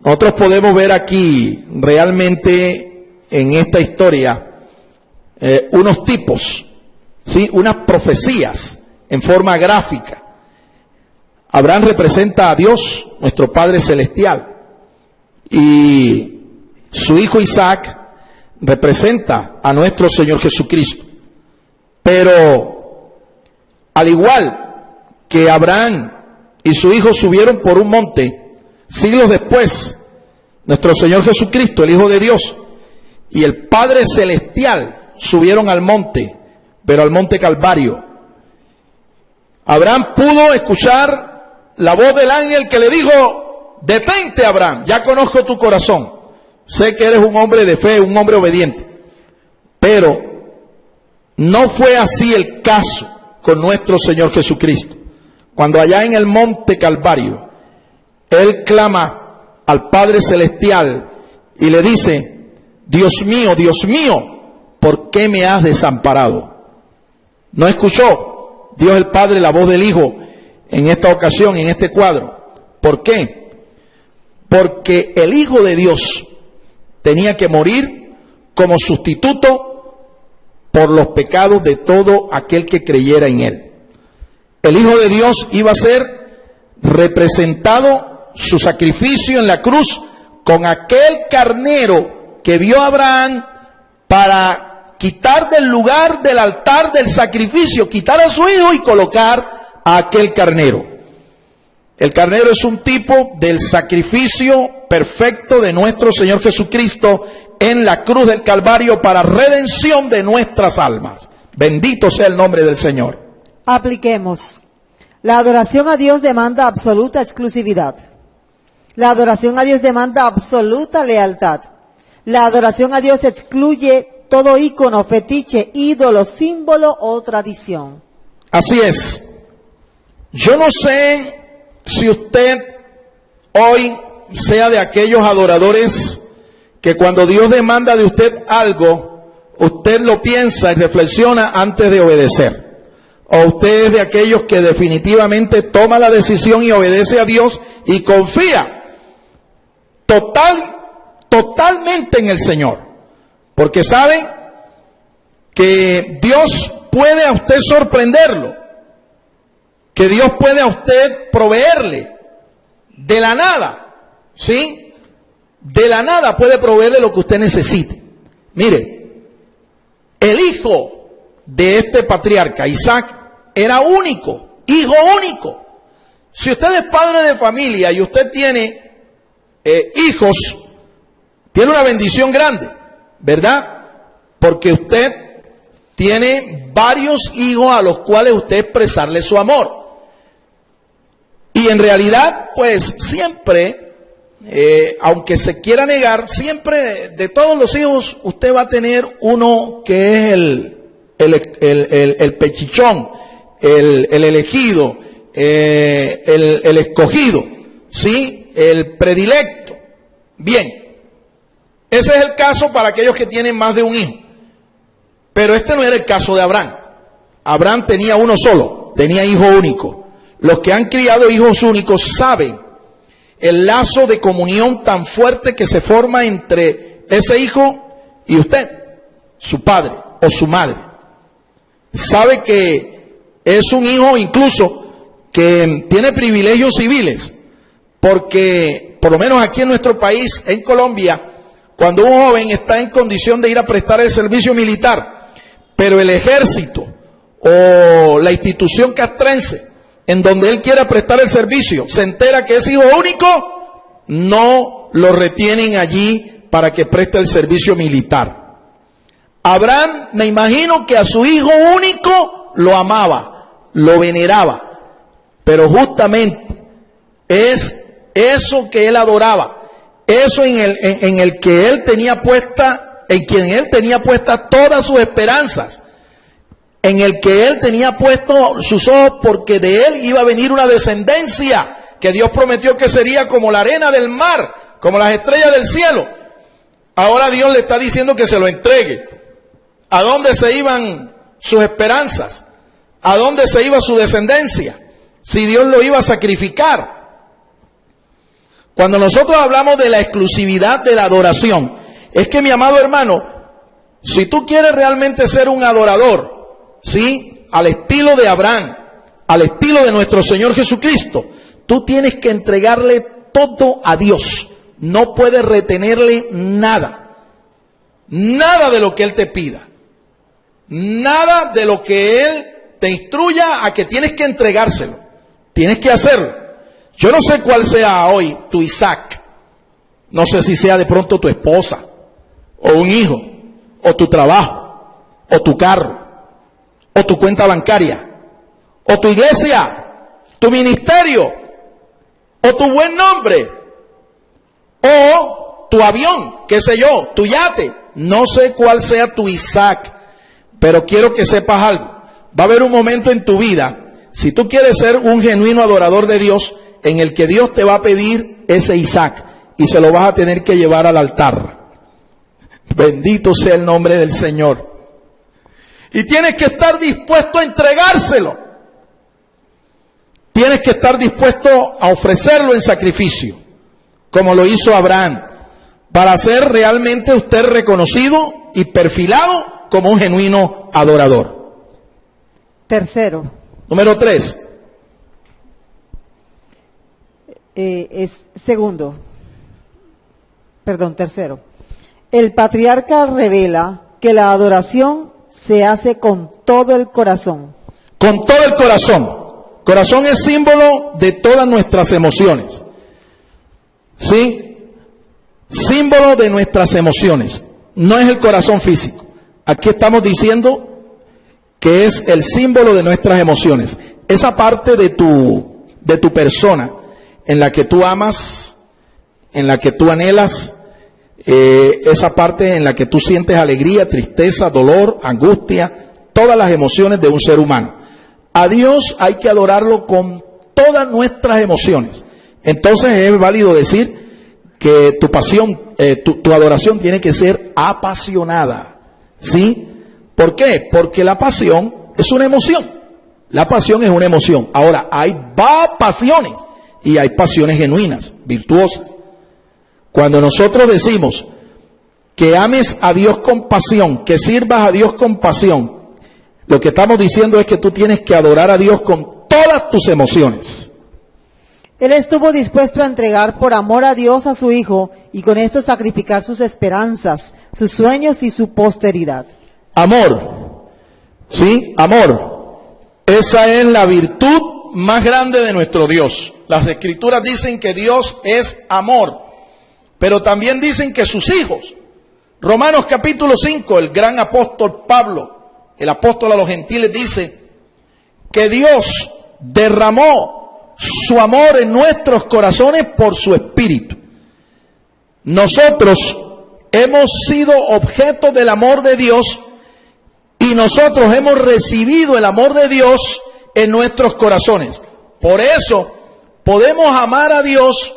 Nosotros podemos ver aquí realmente en esta historia unos tipos, ¿sí? Unas profecías en forma gráfica. Abraham representa a Dios, nuestro Padre Celestial, y su hijo Isaac representa a nuestro Señor Jesucristo. Pero al igual que Abraham y su hijo subieron por un monte, siglos después, nuestro Señor Jesucristo, el Hijo de Dios, y el Padre Celestial subieron al monte, pero al monte Calvario. Abraham pudo escuchar la voz del ángel que le dijo: detente, Abraham, ya conozco tu corazón, sé que eres un hombre de fe, un hombre obediente. Pero no fue así el caso con nuestro Señor Jesucristo. Cuando allá en el monte Calvario, Él clama al Padre Celestial y le dice: Dios mío, ¿por qué me has desamparado? No escuchó Dios el Padre la voz del Hijo en esta ocasión, en este cuadro. ¿Por qué? Porque el Hijo de Dios tenía que morir como sustituto por los pecados de todo aquel que creyera en Él. El Hijo de Dios iba a ser representado, su sacrificio en la cruz, con aquel carnero que vio Abraham para quitar del lugar del altar del sacrificio, quitar a su hijo y colocar a aquel carnero. El carnero es un tipo del sacrificio perfecto de nuestro Señor Jesucristo en la cruz del Calvario para redención de nuestras almas. Bendito sea el nombre del Señor. Apliquemos. La adoración a Dios demanda absoluta exclusividad. La adoración a Dios demanda absoluta lealtad. La adoración a Dios excluye todo ícono, fetiche, ídolo, símbolo o tradición. Así es. Yo no sé si usted hoy sea de aquellos adoradores que cuando Dios demanda de usted algo, usted lo piensa y reflexiona antes de obedecer. O usted es de aquellos que definitivamente toma la decisión y obedece a Dios y confía totalmente en el Señor. Porque sabe que Dios puede a usted sorprenderlo. Que Dios puede a usted proveerle de la nada. ¿Sí? De la nada puede proveerle lo que usted necesite. Mire, el hijo de este patriarca, Isaac, era único, hijo único. Si usted es padre de familia y usted tiene hijos, tiene una bendición grande, ¿verdad? Porque usted tiene varios hijos a los cuales usted expresarle su amor. Y en realidad, pues siempre, aunque se quiera negar, siempre de todos los hijos usted va a tener uno que es el pechichón, el elegido, el escogido, ¿sí? El predilecto. Bien, ese es el caso para aquellos que tienen más de un hijo. Pero este no era el caso de Abraham. Abraham tenía uno solo, tenía hijo único. Los que han criado hijos únicos saben el lazo de comunión tan fuerte que se forma entre ese hijo y usted, su padre o su madre. Sabe que es un hijo incluso que tiene privilegios civiles, porque por lo menos aquí en nuestro país, en Colombia, cuando un joven está en condición de ir a prestar el servicio militar, pero el ejército o la institución castrense en donde él quiera prestar el servicio se entera que es hijo único, no lo retienen allí para que preste el servicio militar. Abraham, me imagino que a su hijo único lo amaba, lo veneraba, pero justamente es eso que él adoraba, eso en el que él tenía puesta, en quien él tenía puestas todas sus esperanzas, en el que él tenía puesto sus ojos, porque de él iba a venir una descendencia que Dios prometió que sería como la arena del mar, como las estrellas del cielo. Ahora Dios le está diciendo que se lo entregue. ¿A dónde se iban sus esperanzas? ¿A dónde se iba su descendencia? Si Dios lo iba a sacrificar. Cuando nosotros hablamos de la exclusividad de la adoración, es que, mi amado hermano, si tú quieres realmente ser un adorador, ¿sí?, al estilo de Abraham, al estilo de nuestro Señor Jesucristo, tú tienes que entregarle todo a Dios. No puedes retenerle nada. Nada de lo que Él te pida. Nada de lo que Él te instruya a que tienes que entregárselo. Tienes que hacerlo. Yo no sé cuál sea hoy tu Isaac. No sé si sea de pronto tu esposa, o un hijo, o tu trabajo, o tu carro, o tu cuenta bancaria, o tu iglesia, tu ministerio, o tu buen nombre, o tu avión, qué sé yo, tu yate. No sé cuál sea tu Isaac, pero quiero que sepas algo. Va a haber un momento en tu vida, si tú quieres ser un genuino adorador de Dios, en el que Dios te va a pedir ese Isaac y se lo vas a tener que llevar al altar. Bendito sea el nombre del Señor. Y tienes que estar dispuesto a entregárselo. Tienes que estar dispuesto a ofrecerlo en sacrificio, como lo hizo Abraham, para ser realmente usted reconocido y perfilado como un genuino adorador. Tercero. Número 3. Tercero. El patriarca revela que la adoración se hace con todo el corazón. Con todo el corazón. Corazón es símbolo de todas nuestras emociones. ¿Sí? Símbolo de nuestras emociones. No es el corazón físico. Aquí estamos diciendo que es el símbolo de nuestras emociones. Esa parte de tu persona en la que tú amas, en la que tú anhelas, esa parte en la que tú sientes alegría, tristeza, dolor, angustia, todas las emociones de un ser humano. A Dios hay que adorarlo con todas nuestras emociones. Entonces es válido decir que tu pasión, tu adoración tiene que ser apasionada. ¿Sí? ¿Por qué? Porque la pasión es una emoción. La pasión es una emoción. Ahora, hay pasiones y hay pasiones genuinas, virtuosas. Cuando nosotros decimos que ames a Dios con pasión, que sirvas a Dios con pasión, lo que estamos diciendo es que tú tienes que adorar a Dios con todas tus emociones. Él estuvo dispuesto a entregar por amor a Dios a su Hijo y con esto sacrificar sus esperanzas, sus sueños y su posteridad. Amor, ¿sí? Amor. Esa es la virtud más grande de nuestro Dios. Las Escrituras dicen que Dios es amor, pero también dicen que sus hijos. Romanos capítulo 5, el gran apóstol Pablo, el apóstol a los gentiles, dice que Dios derramó su amor en nuestros corazones por su Espíritu. Nosotros hemos sido objeto del amor de Dios y nosotros hemos recibido el amor de Dios en nuestros corazones. Por eso podemos amar a Dios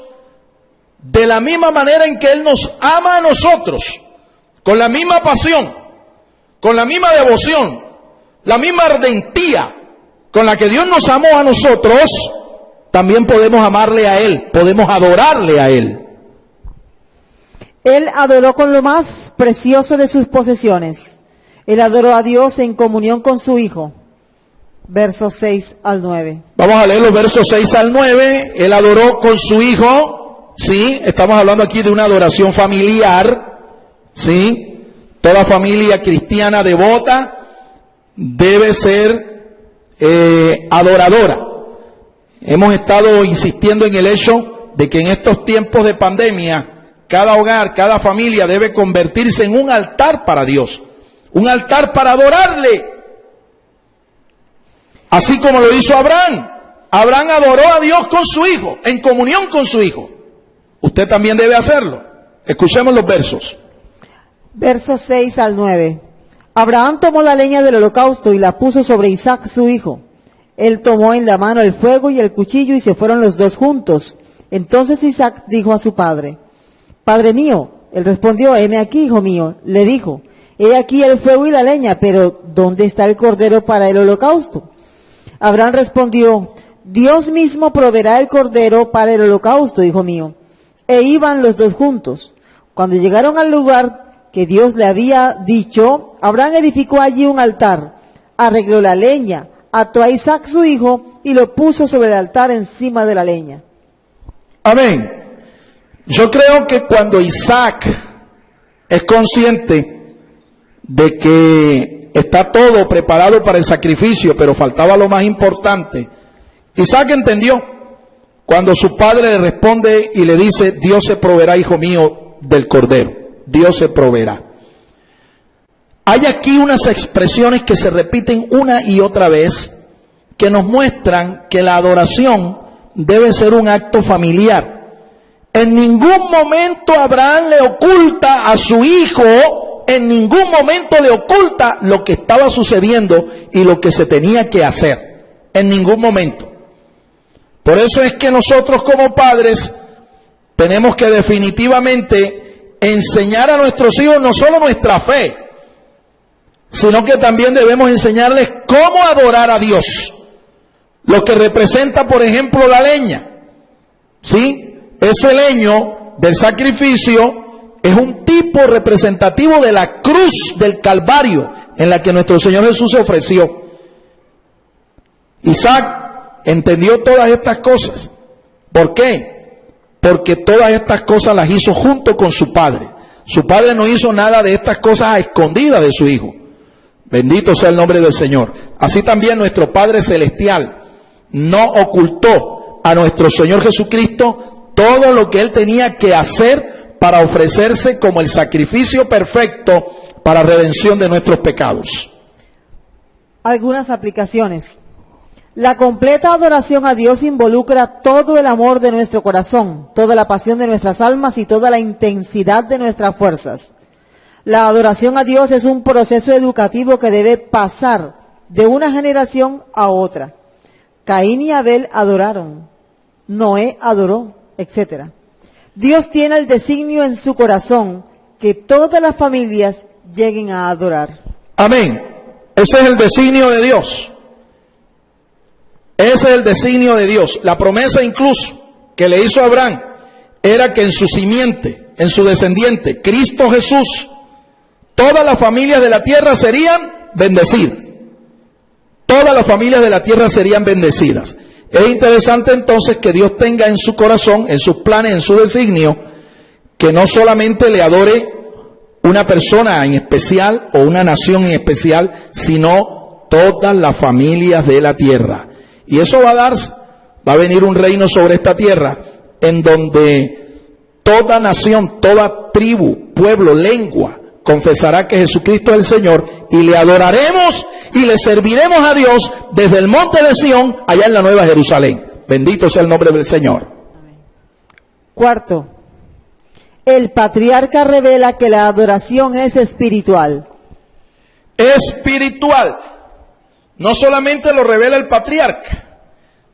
de la misma manera en que Él nos ama a nosotros, con la misma pasión, con la misma devoción, la misma ardentía con la que Dios nos amó a nosotros. También podemos amarle a Él, podemos adorarle a Él. Él adoró con lo más precioso de sus posesiones. Él adoró a Dios en comunión con su Hijo. Versos 6 al 9. Vamos a leer los versos 6 al 9. Él adoró con su Hijo. Sí, estamos hablando aquí de una adoración familiar. Sí, toda familia cristiana devota debe ser adoradora. Hemos estado insistiendo en el hecho de que en estos tiempos de pandemia, cada hogar, cada familia debe convertirse en un altar para Dios, un altar para adorarle. Así como lo hizo Abraham. Abraham adoró a Dios con su hijo, en comunión con su hijo. Usted también debe hacerlo. Escuchemos los versos. Versos 6 al 9. Abraham tomó la leña del holocausto y la puso sobre Isaac su hijo. Él tomó en la mano el fuego y el cuchillo y se fueron los dos juntos. Entonces Isaac dijo a su padre: Padre mío. Él respondió: heme aquí, hijo mío. Le dijo: he aquí el fuego y la leña, pero ¿dónde está el cordero para el holocausto? Abraham respondió: Dios mismo proveerá el cordero para el holocausto, hijo mío. E iban los dos juntos. Cuando llegaron al lugar que Dios le había dicho, Abraham edificó allí un altar, arregló la leña, ató a Isaac su hijo y lo puso sobre el altar encima de la leña. Amén. Yo creo que cuando Isaac es consciente de que está todo preparado para el sacrificio, pero faltaba lo más importante, Isaac entendió cuando su padre le responde y le dice: Dios se proveerá, hijo mío, del cordero. Dios se proveerá. Hay aquí unas expresiones que se repiten una y otra vez que nos muestran que la adoración debe ser un acto familiar. En ningún momento Abraham le oculta a su hijo, en ningún momento le oculta lo que estaba sucediendo y lo que se tenía que hacer. En ningún momento. Por eso es que nosotros como padres tenemos que definitivamente enseñar a nuestros hijos no solo nuestra fe, sino que también debemos enseñarles cómo adorar a Dios. Lo que representa, por ejemplo, la leña. ¿Sí? Ese leño del sacrificio es un tipo representativo de la cruz del Calvario en la que nuestro Señor Jesús se ofreció. Isaac entendió todas estas cosas. ¿Por qué? Porque todas estas cosas las hizo junto con su padre. Su padre no hizo nada de estas cosas a escondidas de su hijo. Bendito sea el nombre del Señor. Así también nuestro Padre Celestial no ocultó a nuestro Señor Jesucristo todo lo que Él tenía que hacer para ofrecerse como el sacrificio perfecto para redención de nuestros pecados. Algunas aplicaciones. La completa adoración a Dios involucra todo el amor de nuestro corazón, toda la pasión de nuestras almas y toda la intensidad de nuestras fuerzas. La adoración a Dios es un proceso educativo que debe pasar de una generación a otra. Caín y Abel adoraron, Noé adoró, etc. Dios tiene el designio en su corazón que todas las familias lleguen a adorar. Amén. Ese es el designio de Dios. Ese es el designio de Dios. La promesa incluso que le hizo a Abraham era que en su simiente, en su descendiente, Cristo Jesús, todas las familias de la tierra serían bendecidas. Todas las familias de la tierra serían bendecidas. Es interesante entonces que Dios tenga en su corazón, en sus planes, en su designio, que no solamente le adore una persona en especial o una nación en especial, sino todas las familias de la tierra. Y eso va a darse. Va a venir un reino sobre esta tierra en donde toda nación, toda tribu, pueblo, lengua confesará que Jesucristo es el Señor, y le adoraremos y le serviremos a Dios desde el monte de Sión, allá en la Nueva Jerusalén. Bendito sea el nombre del Señor. Cuarto, el patriarca revela que la adoración es espiritual. Espiritual. No solamente lo revela el patriarca,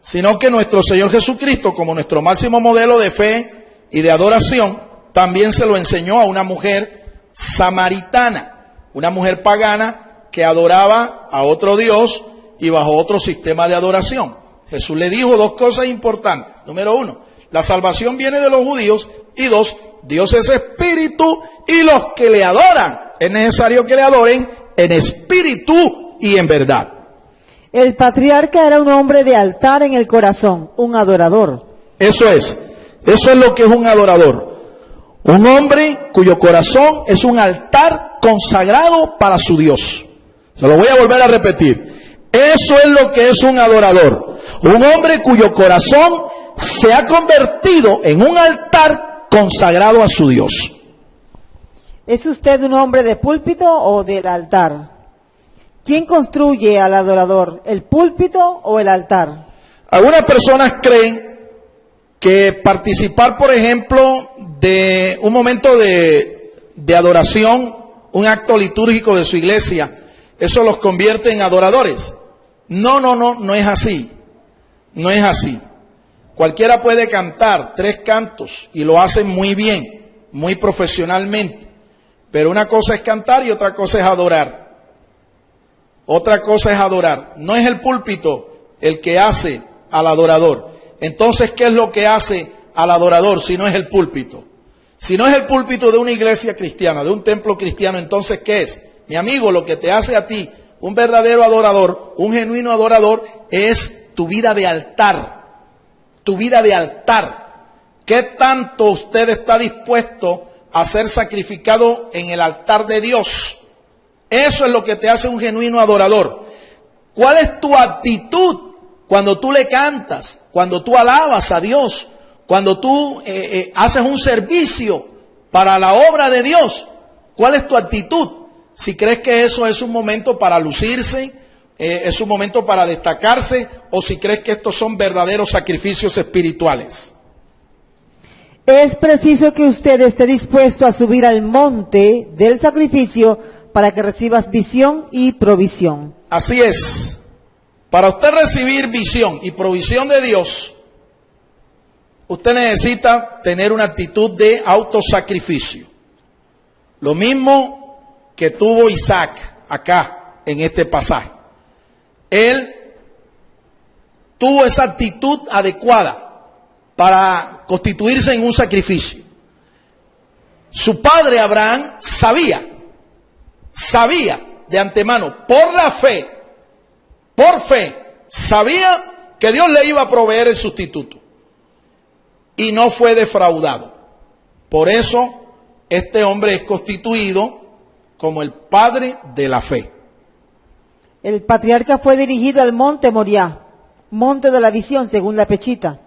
sino que nuestro Señor Jesucristo, como nuestro máximo modelo de fe y de adoración, también se lo enseñó a una mujer samaritana, una mujer pagana que adoraba a otro Dios y bajo otro sistema de adoración. Jesús le dijo dos cosas importantes. Número uno, la salvación viene de los judíos, y dos, Dios es espíritu y los que le adoran, es necesario que le adoren en espíritu y en verdad. El patriarca era un hombre de altar en el corazón, un adorador. Eso es lo que es un adorador. Un hombre cuyo corazón es un altar consagrado para su Dios. Se lo voy a volver a repetir. Eso es lo que es un adorador. Un hombre cuyo corazón se ha convertido en un altar consagrado a su Dios. ¿Es usted un hombre de púlpito o del altar? ¿Quién construye al adorador, el púlpito o el altar? Algunas personas creen que participar, por ejemplo, de un momento de adoración, un acto litúrgico de su iglesia, eso los convierte en adoradores. No es así. No es así. Cualquiera puede cantar 3 cantos y lo hacen muy bien, muy profesionalmente. Pero una cosa es cantar y otra cosa es adorar. Otra cosa es adorar. No es el púlpito el que hace al adorador. Entonces, ¿qué es lo que hace al adorador si no es el púlpito? Si no es el púlpito de una iglesia cristiana, de un templo cristiano, entonces, ¿qué es? Mi amigo, lo que te hace a ti un verdadero adorador, un genuino adorador, es tu vida de altar. Tu vida de altar. ¿Qué tanto usted está dispuesto a ser sacrificado en el altar de Dios? Eso es lo que te hace un genuino adorador. ¿Cuál es tu actitud cuando tú le cantas, cuando tú alabas a Dios, cuando tú haces un servicio para la obra de Dios? ¿Cuál es tu actitud? Si crees que eso es un momento para lucirse, es un momento para destacarse, o si crees que estos son verdaderos sacrificios espirituales. Es preciso que usted esté dispuesto a subir al monte del sacrificio para que recibas visión y provisión. Así es. Para usted recibir visión y provisión de Dios, usted necesita tener una actitud de autosacrificio. Lo mismo que tuvo Isaac acá en este pasaje. Él tuvo esa actitud adecuada para constituirse en un sacrificio. Su padre Abraham sabía de antemano, por la fe, sabía que Dios le iba a proveer el sustituto. Y no fue defraudado. Por eso, este hombre es constituido como el padre de la fe. El patriarca fue dirigido al monte Moriah, monte de la visión según la Pechita,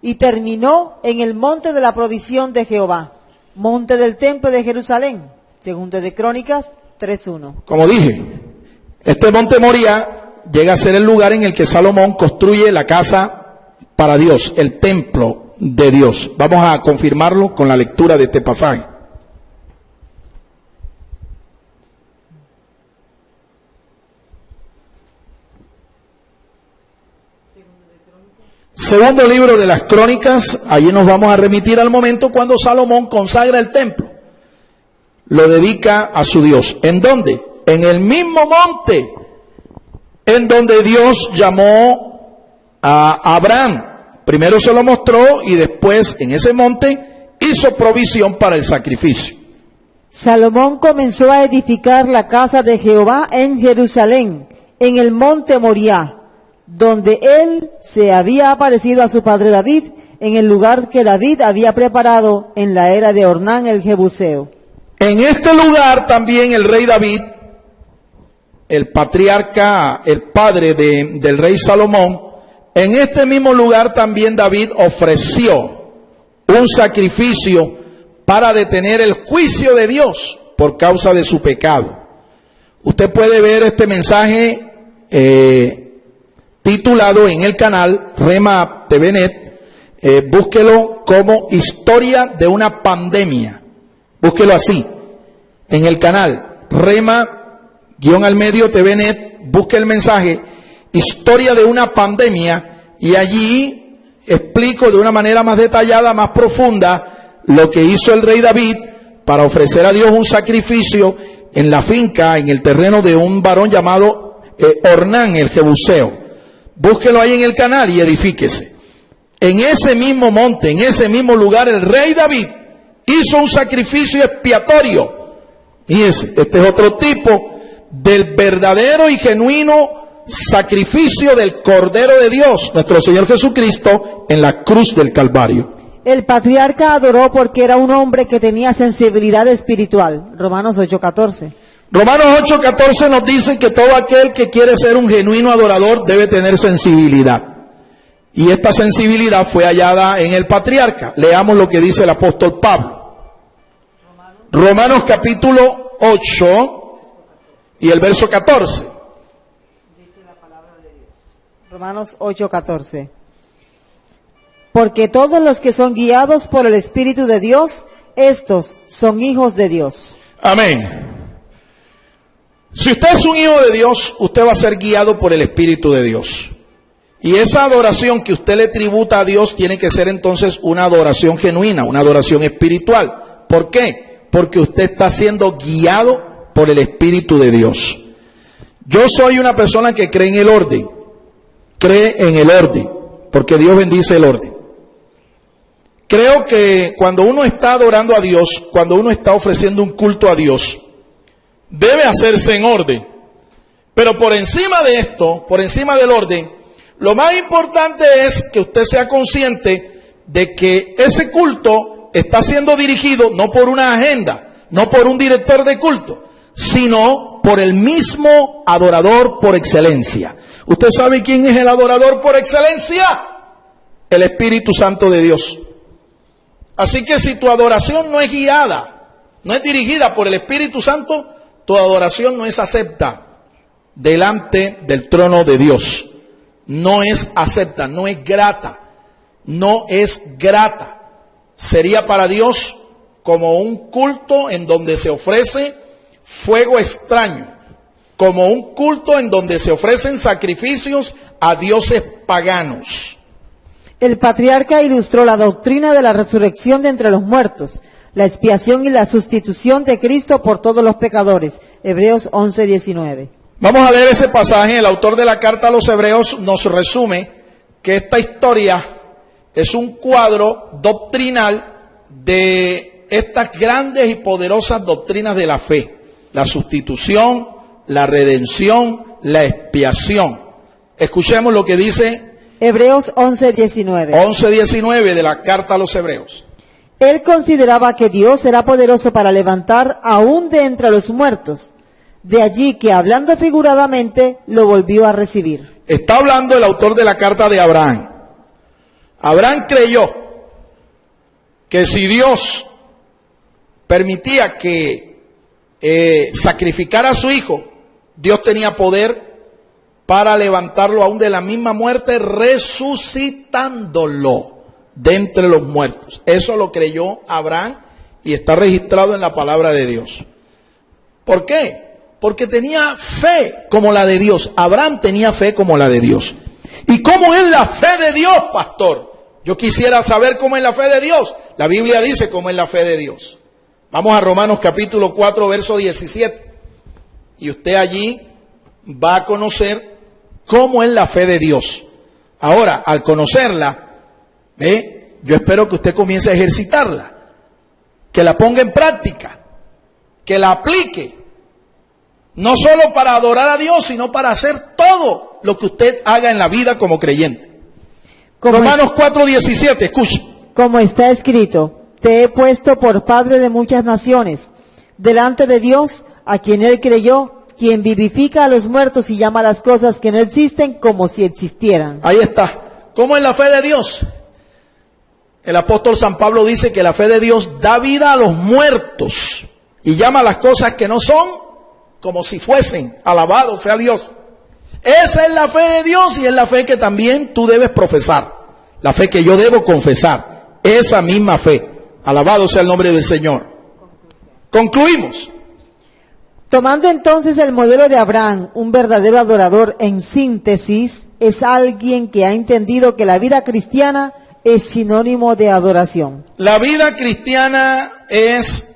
y terminó en el monte de la provisión de Jehová, monte del templo de Jerusalén, segundo de Crónicas 3:1. Como dije, este monte Moriah llega a ser el lugar en el que Salomón construye la casa para Dios, el templo de Dios. Vamos a confirmarlo con la lectura de este pasaje. Segundo libro de las Crónicas, allí nos vamos a remitir al momento cuando Salomón consagra el templo. Lo dedica a su Dios. ¿En dónde? En el mismo monte en donde Dios llamó a Abraham. Primero se lo mostró y después en ese monte hizo provisión para el sacrificio. Salomón comenzó a edificar la casa de Jehová en Jerusalén, en el monte Moriah, donde él se había aparecido a su padre David, en el lugar que David había preparado en la era de Ornán el Jebuseo. En este lugar también el rey David, el patriarca, el padre del rey Salomón, en este mismo lugar también David ofreció un sacrificio para detener el juicio de Dios por causa de su pecado. Usted puede ver este mensaje titulado en el canal Rema TVNet, búsquelo como Historia de una pandemia. Búsquelo así, en el canal Rema-al-medio TVNet, busque el mensaje Historia de una pandemia y allí explico de una manera más detallada, más profunda, lo que hizo el rey David para ofrecer a Dios un sacrificio en la finca, en el terreno de un varón llamado Ornán, el Jebuseo. Búsquelo ahí en el canal y edifíquese. En ese mismo monte, en ese mismo lugar, el rey David hizo un sacrificio expiatorio. Fíjese, este es otro tipo del verdadero y genuino sacrificio del Cordero de Dios, nuestro Señor Jesucristo, en la cruz del Calvario. El patriarca adoró porque era un hombre que tenía sensibilidad espiritual. Romanos 8:14. Romanos 8:14 nos dice que todo aquel que quiere ser un genuino adorador debe tener sensibilidad. Y esta sensibilidad fue hallada en el patriarca. Leamos lo que dice el apóstol Pablo. Romanos capítulo 8 y el verso 14. Dice la palabra de Dios. Romanos 8:14. Porque todos los que son guiados por el Espíritu de Dios, estos son hijos de Dios. Amén. Si usted es un hijo de Dios, usted va a ser guiado por el Espíritu de Dios. Y esa adoración que usted le tributa a Dios tiene que ser entonces una adoración genuina, una adoración espiritual. ¿Por qué? Porque usted está siendo guiado por el Espíritu de Dios. Yo soy una persona que cree en el orden, porque Dios bendice el orden. Creo que cuando uno está adorando a Dios, cuando uno está ofreciendo un culto a Dios, debe hacerse en orden. Pero por encima de esto, por encima del orden, lo más importante es que usted sea consciente de que ese culto está siendo dirigido no por una agenda, no por un director de culto, sino por el mismo adorador por excelencia. ¿Usted sabe quién es el adorador por excelencia? El Espíritu Santo de Dios. Así que si tu adoración no es guiada, no es dirigida por el Espíritu Santo, tu adoración no es acepta delante del trono de Dios. No es acepta, no es grata, no es grata. Sería para Dios como un culto en donde se ofrece fuego extraño, como un culto en donde se ofrecen sacrificios a dioses paganos. El patriarca ilustró la doctrina de la resurrección de entre los muertos, la expiación y la sustitución de Cristo por todos los pecadores. Hebreos 11:19. Vamos a leer ese pasaje. El autor de la carta a los Hebreos nos resume que esta historia es un cuadro doctrinal de estas grandes y poderosas doctrinas de la fe: la sustitución, la redención, la expiación. Escuchemos lo que dice Hebreos 11:19. 11:19 de la carta a los Hebreos. Él consideraba que Dios era poderoso para levantar aún de entre los muertos. De allí que, hablando figuradamente, lo volvió a recibir. Está hablando el autor de la carta de Abraham. Abraham creyó que si Dios permitía que sacrificara a su hijo, Dios tenía poder para levantarlo aún de la misma muerte, resucitándolo de entre los muertos. Eso lo creyó Abraham y está registrado en la palabra de Dios. ¿Por qué? Porque tenía fe como la de Dios. Abraham tenía fe como la de Dios. ¿Y cómo es la fe de Dios, pastor? Yo quisiera saber cómo es la fe de Dios. La Biblia dice cómo es la fe de Dios. Vamos a Romanos capítulo 4, verso 17. Y usted allí va a conocer cómo es la fe de Dios. Ahora, al conocerla, yo espero que usted comience a ejercitarla, que la ponga en práctica, que la aplique, no solo para adorar a Dios, sino para hacer todo lo que usted haga en la vida como creyente. Romanos 4:17, escuche. Como está escrito, te he puesto por padre de muchas naciones, delante de Dios, a quien él creyó, quien vivifica a los muertos y llama a las cosas que no existen como si existieran. Ahí está. ¿Cómo es la fe de Dios? El apóstol San Pablo dice que la fe de Dios da vida a los muertos y llama a las cosas que no son como si fuesen. Alabado sea Dios. Esa es la fe de Dios y es la fe que también tú debes profesar. La fe que yo debo confesar. Esa misma fe. Alabado sea el nombre del Señor. Concluimos. Tomando entonces el modelo de Abraham, un verdadero adorador en síntesis, es alguien que ha entendido que la vida cristiana es sinónimo de adoración. La vida cristiana es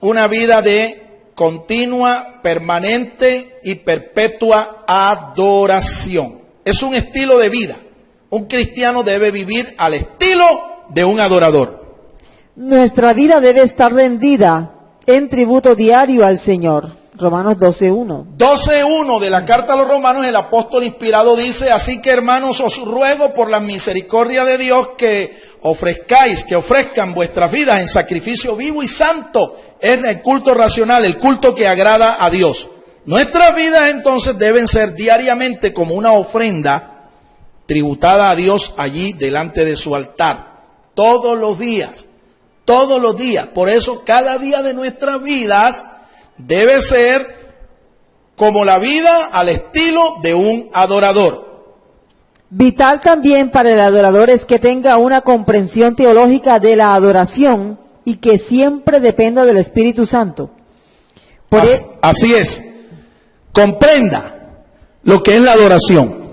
una vida de continua, permanente y perpetua adoración. Es un estilo de vida. Un cristiano debe vivir al estilo de un adorador. Nuestra vida debe estar rendida en tributo diario al Señor. Romanos 12:1. 12:1 de la carta a los Romanos, el apóstol inspirado dice: así que, hermanos, os ruego por la misericordia de Dios que ofrezcan vuestras vidas en sacrificio vivo y santo, en el culto racional, el culto que agrada a Dios. Nuestras vidas entonces deben ser diariamente como una ofrenda tributada a Dios allí delante de su altar. Todos los días. Por eso cada día de nuestras vidas debe ser como la vida al estilo de un adorador. Vital también para el adorador es que tenga una comprensión teológica de la adoración y que siempre dependa del Espíritu Santo. Así es. Comprenda lo que es la adoración.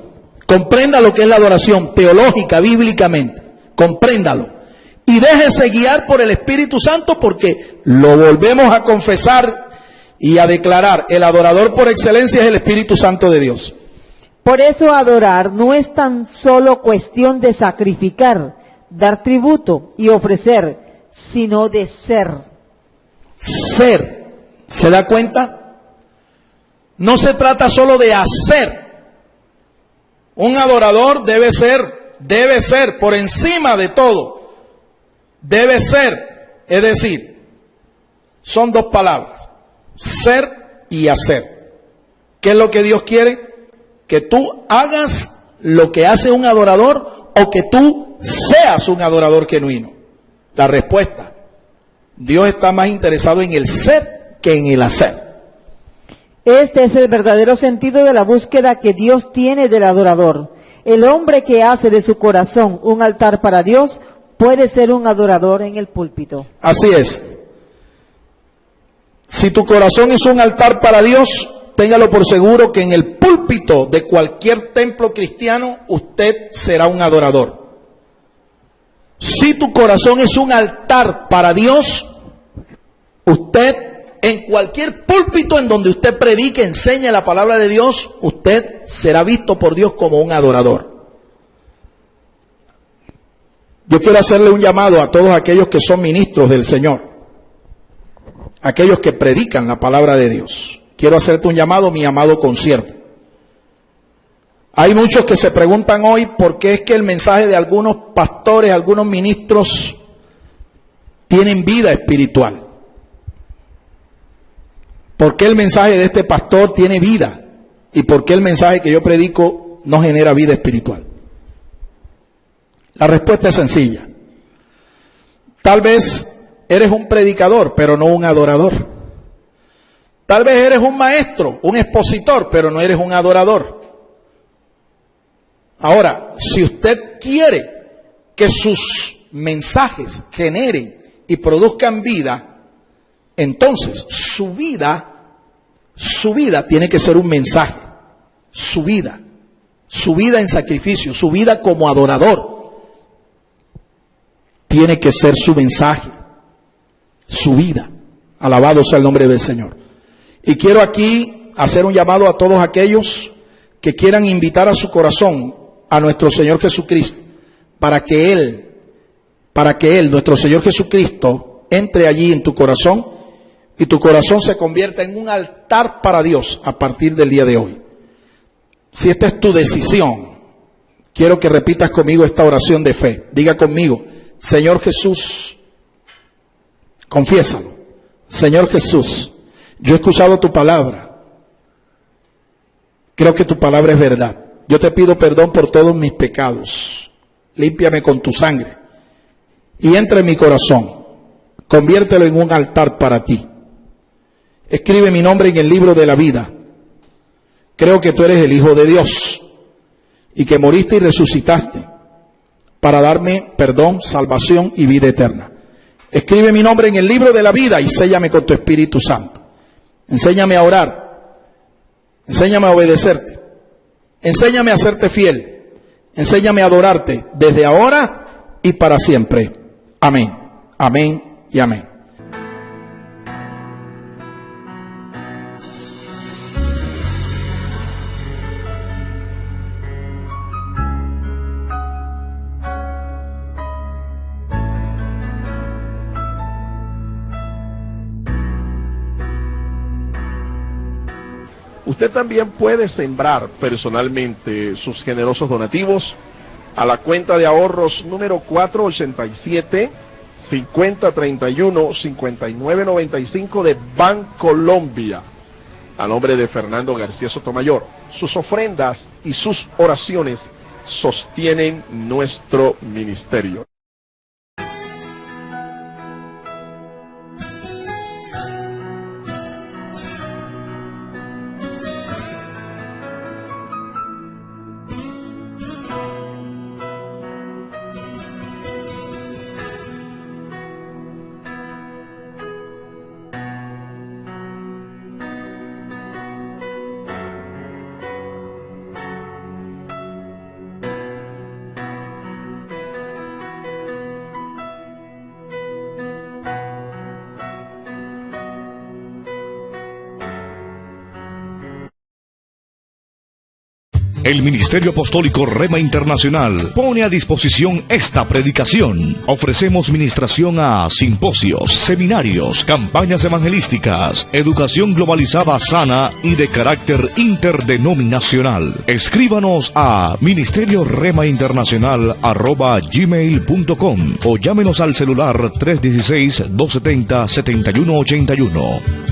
Comprenda lo que es la adoración teológica, bíblicamente. Compréndalo. Y déjese guiar por el Espíritu Santo, porque lo volvemos a confesar y a declarar: el adorador por excelencia es el Espíritu Santo de Dios. Por eso adorar no es tan solo cuestión de sacrificar, dar tributo y ofrecer, sino de ser. Ser. ¿Se da cuenta? No se trata solo de hacer. Un adorador debe ser por encima de todo. Debe ser, es decir, son dos palabras: ser y hacer. ¿Qué es lo que Dios quiere? Que tú hagas lo que hace un adorador o que tú seas un adorador genuino. La respuesta: Dios está más interesado en el ser que en el hacer. Este es el verdadero sentido de la búsqueda que Dios tiene del adorador. El hombre que hace de su corazón un altar para Dios puede ser un adorador en el púlpito. Así es. Si tu corazón es un altar para Dios, téngalo por seguro que en el púlpito de cualquier templo cristiano usted será un adorador. Si tu corazón es un altar para Dios, usted en cualquier púlpito en donde usted predique, enseñe la palabra de Dios, usted será visto por Dios como un adorador. Yo quiero hacerle un llamado a todos aquellos que son ministros del Señor, aquellos que predican la palabra de Dios. Quiero hacerte un llamado, mi amado consiervo. Hay muchos que se preguntan hoy por qué es que el mensaje de algunos pastores, algunos ministros, tienen vida espiritual. ¿Por qué el mensaje de este pastor tiene vida? ¿Y por qué el mensaje que yo predico no genera vida espiritual? La respuesta es sencilla. Tal vez eres un predicador, pero no un adorador. Tal vez eres un maestro, un expositor, pero no eres un adorador. Ahora, si usted quiere que sus mensajes generen y produzcan vida, entonces su vida tiene que ser un mensaje. Su vida en sacrificio, su vida como adorador, tiene que ser su mensaje, su vida. Alabado sea el nombre del Señor. Y quiero aquí hacer un llamado a todos aquellos que quieran invitar a su corazón a nuestro Señor Jesucristo, para que Él, nuestro Señor Jesucristo, entre allí en tu corazón y tu corazón se convierta en un altar para Dios a partir del día de hoy. Si esta es tu decisión, quiero que repitas conmigo esta oración de fe. Diga conmigo: Señor Jesús, confiésalo. Señor Jesús, yo he escuchado tu palabra Creo que tu palabra es verdad. Yo te pido perdón por todos mis pecados. Límpiame con tu sangre y entra en mi corazón. Conviértelo en un altar para ti. Escribe mi nombre en el libro de la vida. Creo que tú eres el Hijo de Dios y que moriste y resucitaste para darme perdón, salvación y vida eterna. Escribe mi nombre en el libro de la vida y séllame con tu Espíritu Santo. Enséñame a orar. Enséñame a obedecerte. Enséñame a serte fiel. Enséñame a adorarte desde ahora y para siempre. Amén. Amén y amén. Usted también puede sembrar personalmente sus generosos donativos a la cuenta de ahorros número 487-5031-5995 de Bancolombia, a nombre de Fernando García Sotomayor. Sus ofrendas y sus oraciones sostienen nuestro ministerio. El Ministerio Apostólico Rema Internacional pone a disposición esta predicación. Ofrecemos ministración a simposios, seminarios, campañas evangelísticas, educación globalizada sana y de carácter interdenominacional. Escríbanos a ministerioremainternacional@gmail.com o llámenos al celular 316-270-7181.